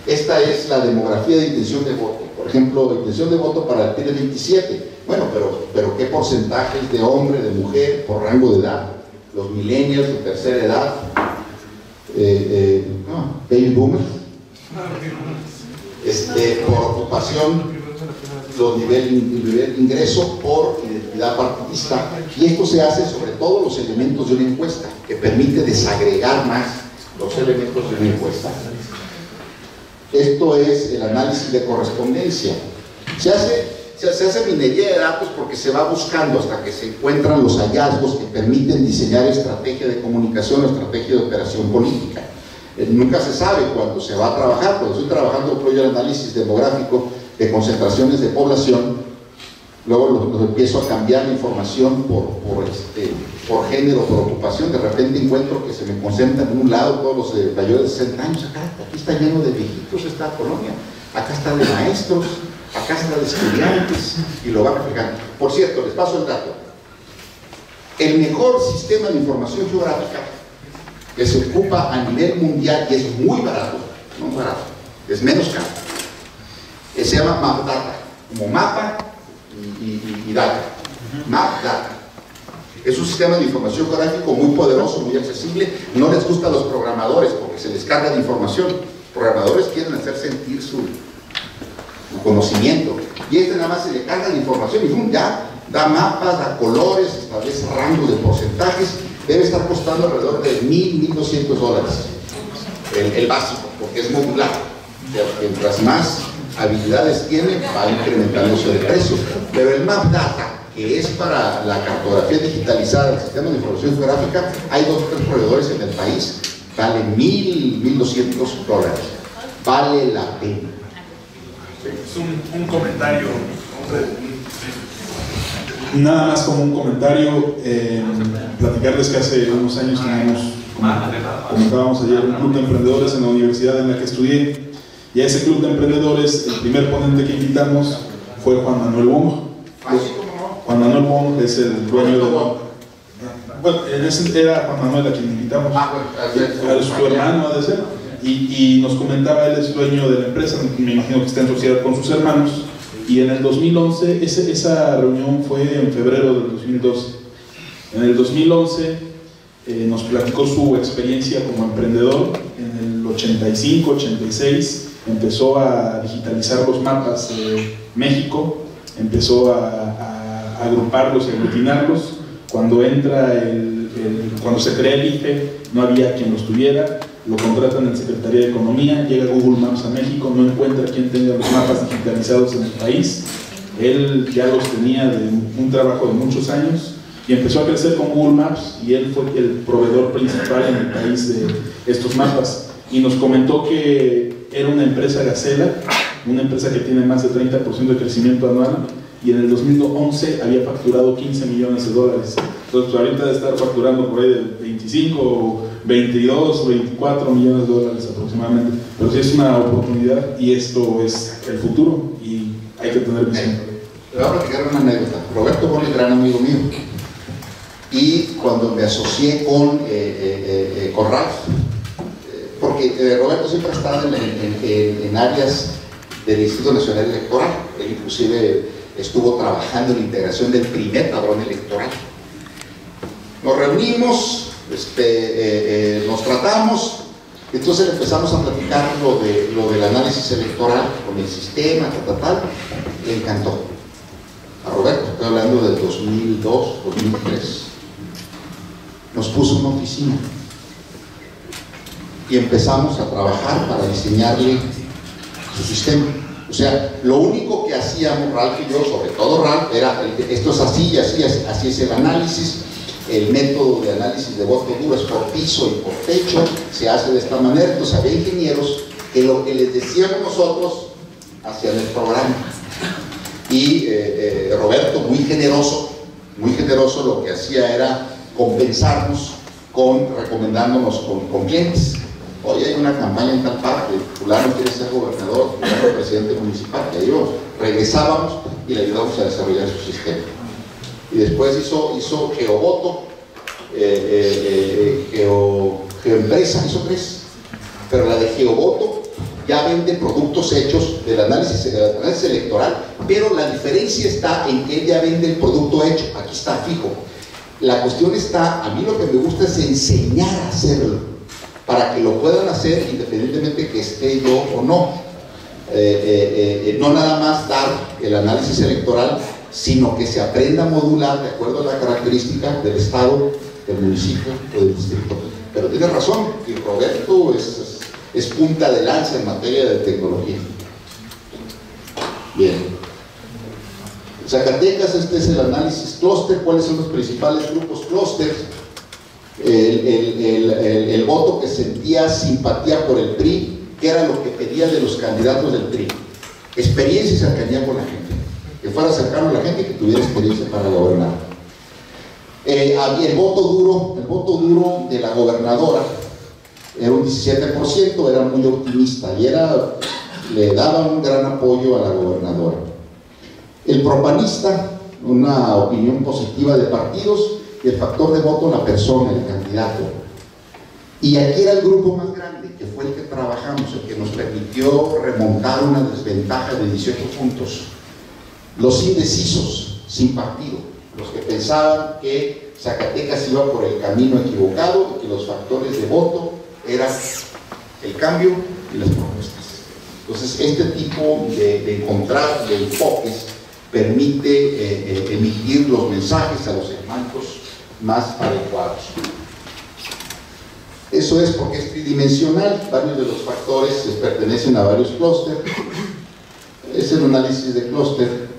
Esta es la demografía de intención de voto. Por ejemplo, intención de voto para el tiene 27. Bueno, pero ¿qué porcentajes de hombre, de mujer, por rango de edad? Los millennials de tercera edad, baby boomers, por ocupación, los nivel de ingreso, por identidad partidista. Y esto se hace sobre todos los elementos de una encuesta, que permite desagregar más los elementos de una encuesta. Esto es el análisis de correspondencia. Se hace minería de datos porque se va buscando hasta que se encuentran los hallazgos que permiten diseñar estrategia de comunicación o estrategia de operación política. Nunca se sabe cuándo se va a trabajar. Cuando estoy trabajando por el análisis demográfico de concentraciones de población, luego lo empiezo a cambiar la información por género, por ocupación. De repente encuentro que se me concentran en un lado todos los mayores de 60 años. Aquí está lleno de viejitos esta colonia, acá está de maestros, acá está de estudiantes, y lo va reflejando. Por cierto, les paso el dato. El mejor sistema de información geográfica que se ocupa a nivel mundial, y es muy barato, no barato, es menos caro, se llama MapData, como mapa y data. MapData es un sistema de información geográfico muy poderoso, muy accesible. No les gusta a los programadores porque se les carga de información. Los programadores quieren hacer sentir su conocimiento, y nada más se le carga de información y ya da mapas, da colores, establece rangos de porcentajes. Debe estar costando alrededor de $1,200 el básico, porque es modular. Mientras más habilidades tiene, va incrementándose de precio. Pero el MapData, que es para la cartografía digitalizada del sistema de información geográfica, hay 2 o 3 proveedores en el país, vale $1,200. Vale la pena. Es un comentario. Nada más como un comentario, platicarles que hace unos años teníamos, como comentábamos ayer, un club de emprendedores en la universidad en la que estudié, y a ese club de emprendedores el primer ponente que invitamos fue Juan Manuel Wong. Juan Manuel Wong es el dueño de... Bueno, era Juan Manuel a quien invitamos, era su hermano ha de ser, y nos comentaba, él es dueño de la empresa, me imagino que está en sociedad con sus hermanos. Y en el 2011, esa reunión fue en febrero del 2012. En el 2011 nos platicó su experiencia como emprendedor. En el 85, 86 empezó a digitalizar los mapas de México, empezó a agruparlos y aglutinarlos. Cuando cuando se crea el IFE, no había quien los tuviera. Lo contratan en Secretaría de Economía, llega Google Maps a México, no encuentra quien tenga los mapas digitalizados en el país. Él ya los tenía de un trabajo de muchos años y empezó a crecer con Google Maps, y él fue el proveedor principal en el país de estos mapas. Y nos comentó que era una empresa Gacela, una empresa que tiene más de 30% de crecimiento anual, y en el 2011 había facturado $15 millones. Entonces ahorita debe estar facturando por ahí de 25, 22, 24 millones de dólares aproximadamente. Pero sí es una oportunidad, y esto es el futuro y hay que tener visión. Le voy a platicar una anécdota. Roberto Boni, gran amigo mío, y cuando me asocié con Ralph, porque Roberto siempre ha estado en áreas del Instituto Nacional Electoral. Él inclusive estuvo trabajando en la integración del primer padrón electoral. Nos reunimos, nos tratamos, entonces empezamos a platicar lo del análisis electoral con el sistema, tal. Le encantó. A Roberto, estoy hablando del 2002, 2003. Nos puso una oficina y empezamos a trabajar para diseñarle su sistema. O sea, lo único que hacíamos Ralph y yo, sobre todo Ralph, era esto es así y así es el análisis. El método de análisis de voto duro es por piso y por techo, se hace de esta manera. Entonces había ingenieros que lo que les decíamos nosotros hacían el programa. Y Roberto, muy generoso, lo que hacía era compensarnos recomendándonos con clientes. Oye, hay una campaña en tal parte, fulano quiere ser gobernador, fulano presidente municipal, que ahí regresábamos y le ayudamos a desarrollar su sistema. Y después hizo Geovoto, Geoempresa, hizo 3. Pero la de Geovoto ya vende productos hechos del análisis electoral, pero la diferencia está en que él ya vende el producto hecho. Aquí está fijo. La cuestión está, a mí lo que me gusta es enseñar a hacerlo, para que lo puedan hacer independientemente que esté yo o no. No nada más dar el análisis electoral, sino que se aprenda a modular de acuerdo a la característica del estado, del municipio o del distrito. Pero tiene razón, y Roberto es punta de lanza en materia de tecnología. Bien. Zacatecas, este es el análisis clúster. ¿Cuáles son los principales grupos clúster? El voto que sentía simpatía por el PRI, que era lo que pedía de los candidatos del PRI: experiencia y cercanía con la gente, que fuera cercano a la gente y que tuviera experiencia para gobernar. Había el voto duro de la gobernadora era un 17%, era muy optimista y le daba un gran apoyo a la gobernadora. El propanista, una opinión positiva de partidos, y el factor de voto, la persona, el candidato. Y aquí era el grupo más grande, que fue el que trabajamos, el que nos permitió remontar una desventaja de 18 puntos. Los indecisos, sin partido, los que pensaban que Zacatecas iba por el camino equivocado y que los factores de voto eran el cambio y las propuestas. Entonces, este tipo de encontrar de enfoques permite emitir los mensajes a los segmentos más adecuados. Eso es porque es tridimensional, varios de los factores pertenecen a varios clústeres. Es el análisis de clúster.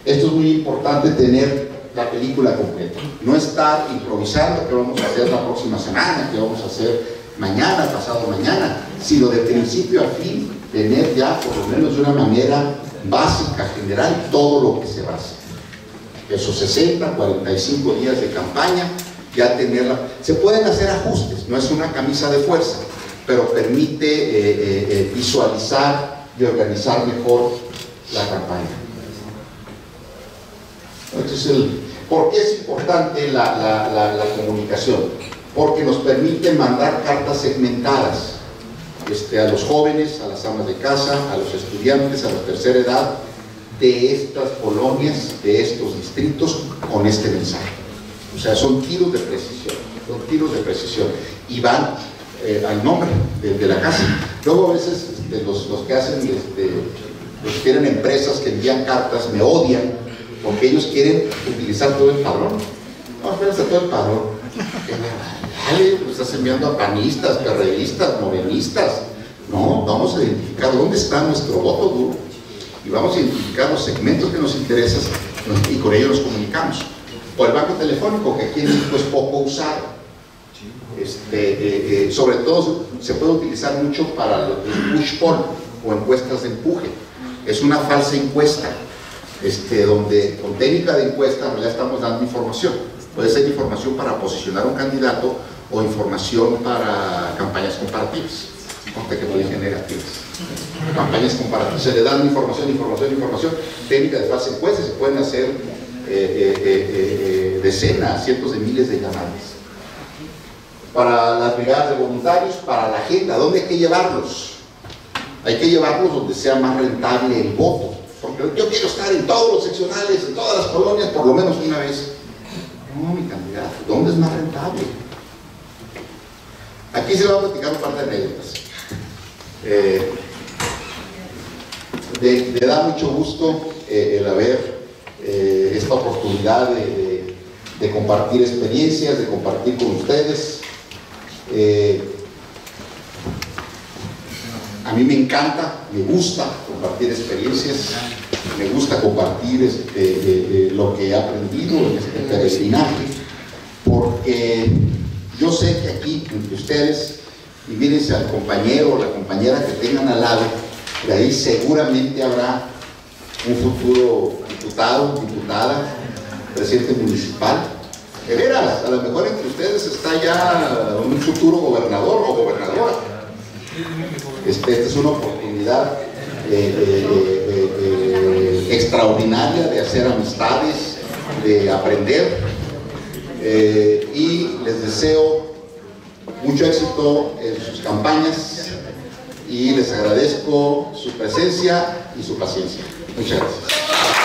Esto es muy importante, tener la película completa, no estar improvisando qué vamos a hacer la próxima semana, qué vamos a hacer mañana, pasado mañana, sino de principio a fin tener ya por lo menos de una manera básica, general, todo lo que se va a hacer. Esos 60, 45 días de campaña, ya tenerla. Se pueden hacer ajustes, no es una camisa de fuerza, pero permite visualizar y organizar mejor la campaña. Entonces, ¿por qué es importante la comunicación? Porque nos permite mandar cartas segmentadas a los jóvenes, a las amas de casa, a los estudiantes, a la tercera edad, de estas colonias, de estos distritos, con este mensaje. O sea, son tiros de precisión, y van al nombre de la casa. Luego a veces los que hacen, los que tienen empresas que envían cartas, me odian, porque ellos quieren utilizar todo el padrón. No, espérense, todo el padrón. Dale, pues estás enviando a panistas, perredistas, morenistas. No, vamos a identificar dónde está nuestro voto duro y vamos a identificar los segmentos que nos interesan y con ellos nos comunicamos. O el banco telefónico, que aquí en México es poco usado. Sobre todo se puede utilizar mucho para los push poll o encuestas de empuje. Es una falsa encuesta, donde con técnica de encuesta ya estamos dando información. Puede ser información para posicionar a un candidato o información para campañas comparativas. Que no dije negativas. Campañas comparativas, se le dan información. Técnica de falsa encuesta, se pueden hacer decenas, cientos de miles de llamadas. Para las brigadas de voluntarios, para la agenda, ¿dónde hay que llevarlos? hay que llevarlos donde sea más rentable el voto, porque yo quiero estar en todos los seccionales, en todas las colonias, por lo menos una vez. No, mi candidato, ¿dónde es más rentable? Aquí se va a platicar un par de anécdotas. Me da mucho gusto el haber esta oportunidad de compartir experiencias, de compartir con ustedes. A mí me encanta, me gusta compartir experiencias, me gusta compartir lo que he aprendido en este peregrinaje, porque yo sé que aquí, entre ustedes, y mírense al compañero o la compañera que tengan al lado, de ahí seguramente habrá un futuro diputado, diputada, presidente municipal. De veras, a lo mejor entre ustedes está ya un futuro gobernador o gobernadora. Esta es una oportunidad extraordinaria de hacer amistades, de aprender, y les deseo mucho éxito en sus campañas y les agradezco su presencia y su paciencia. Muchas gracias.